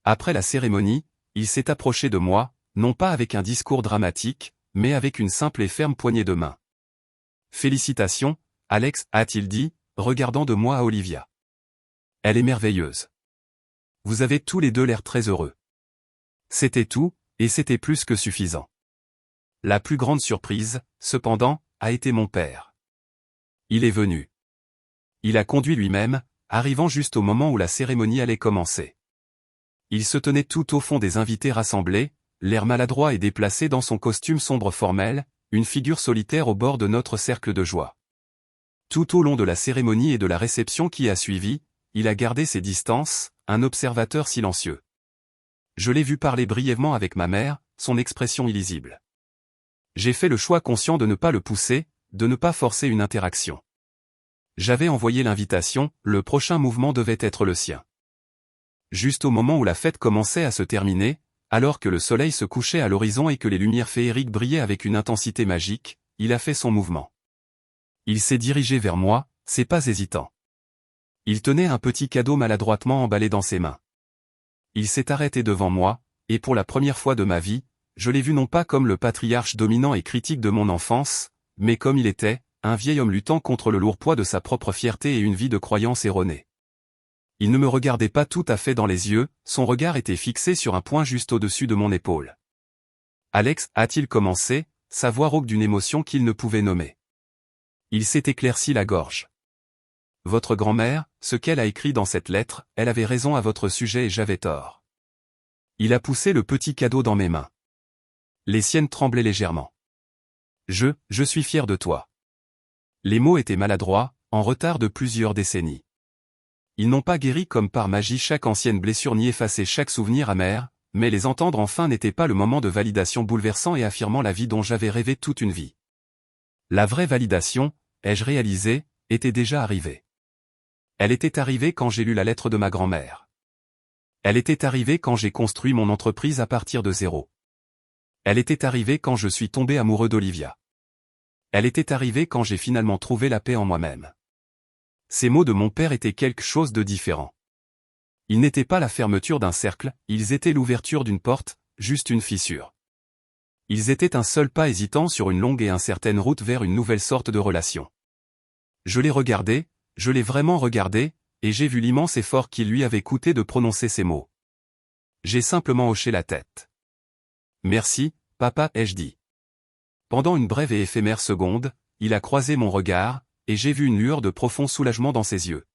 Après la cérémonie, il s'est approché de moi, non pas avec un discours dramatique, mais avec une simple et ferme poignée de main. « Félicitations, Alex, a-t-il dit, regardant de moi à Olivia. Elle est merveilleuse. Vous avez tous les deux l'air très heureux. » C'était tout, et c'était plus que suffisant. La plus grande surprise, cependant, a été mon père. Il est venu. Il a conduit lui-même, arrivant juste au moment où la cérémonie allait commencer. Il se tenait tout au fond des invités rassemblés, l'air maladroit et déplacé dans son costume sombre formel, une figure solitaire au bord de notre cercle de joie. Tout au long de la cérémonie et de la réception qui a suivi, il a gardé ses distances, un observateur silencieux. Je l'ai vu parler brièvement avec ma mère, son expression illisible. J'ai fait le choix conscient de ne pas le pousser, de ne pas forcer une interaction. J'avais envoyé l'invitation, le prochain mouvement devait être le sien. Juste au moment où la fête commençait à se terminer, alors que le soleil se couchait à l'horizon et que les lumières féeriques brillaient avec une intensité magique, il a fait son mouvement. Il s'est dirigé vers moi, c'est pas hésitant. Il tenait un petit cadeau maladroitement emballé dans ses mains. Il s'est arrêté devant moi, et pour la première fois de ma vie, je l'ai vu non pas comme le patriarche dominant et critique de mon enfance, mais comme il était, un vieil homme luttant contre le lourd poids de sa propre fierté et une vie de croyances erronées. Il ne me regardait pas tout à fait dans les yeux, son regard était fixé sur un point juste au-dessus de mon épaule. Alex, a-t-il commencé, sa voix rauque d'une émotion qu'il ne pouvait nommer. Il s'est éclairci la gorge. Votre grand-mère, ce qu'elle a écrit dans cette lettre, elle avait raison à votre sujet et j'avais tort. Il a poussé le petit cadeau dans mes mains. Les siennes tremblaient légèrement. Je suis fier de toi. Les mots étaient maladroits, en retard de plusieurs décennies. Ils n'ont pas guéri comme par magie chaque ancienne blessure ni effacé chaque souvenir amer, mais les entendre enfin n'était pas le moment de validation bouleversant et affirmant la vie dont j'avais rêvé toute une vie. La vraie validation, ai-je réalisé, était déjà arrivée. Elle était arrivée quand j'ai lu la lettre de ma grand-mère. Elle était arrivée quand j'ai construit mon entreprise à partir de zéro. Elle était arrivée quand je suis tombé amoureux d'Olivia. Elle était arrivée quand j'ai finalement trouvé la paix en moi-même. Ces mots de mon père étaient quelque chose de différent. Ils n'étaient pas la fermeture d'un cercle, ils étaient l'ouverture d'une porte, juste une fissure. Ils étaient un seul pas hésitant sur une longue et incertaine route vers une nouvelle sorte de relation. Je l'ai regardé, je l'ai vraiment regardé, et j'ai vu l'immense effort qu'il lui avait coûté de prononcer ces mots. J'ai simplement hoché la tête. Merci, papa, ai-je dit. Pendant une brève et éphémère seconde, il a croisé mon regard, et j'ai vu une lueur de profond soulagement dans ses yeux.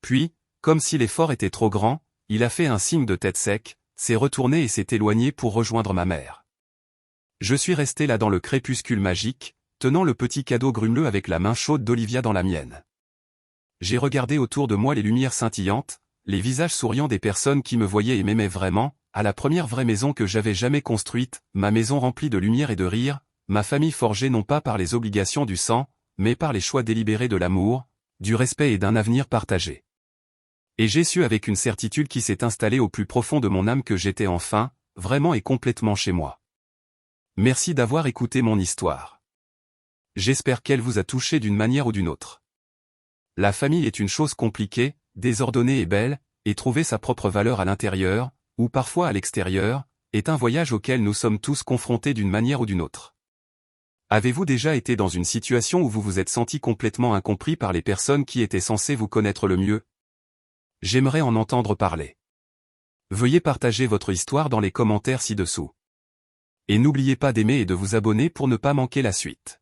Puis, comme si l'effort était trop grand, il a fait un signe de tête sec, s'est retourné et s'est éloigné pour rejoindre ma mère. Je suis resté là dans le crépuscule magique, tenant le petit cadeau grumeleux avec la main chaude d'Olivia dans la mienne. J'ai regardé autour de moi les lumières scintillantes, les visages souriants des personnes qui me voyaient et m'aimaient vraiment, à la première vraie maison que j'avais jamais construite, ma maison remplie de lumière et de rire, ma famille forgée non pas par les obligations du sang, mais par les choix délibérés de l'amour, du respect et d'un avenir partagé. Et j'ai su avec une certitude qui s'est installée au plus profond de mon âme que j'étais enfin, vraiment et complètement chez moi. Merci d'avoir écouté mon histoire. J'espère qu'elle vous a touché d'une manière ou d'une autre. La famille est une chose compliquée, désordonnée et belle, et trouver sa propre valeur à l'intérieur, ou parfois à l'extérieur, est un voyage auquel nous sommes tous confrontés d'une manière ou d'une autre. Avez-vous déjà été dans une situation où vous vous êtes senti complètement incompris par les personnes qui étaient censées vous connaître le mieux? J'aimerais en entendre parler. Veuillez partager votre histoire dans les commentaires ci-dessous. Et n'oubliez pas d'aimer et de vous abonner pour ne pas manquer la suite.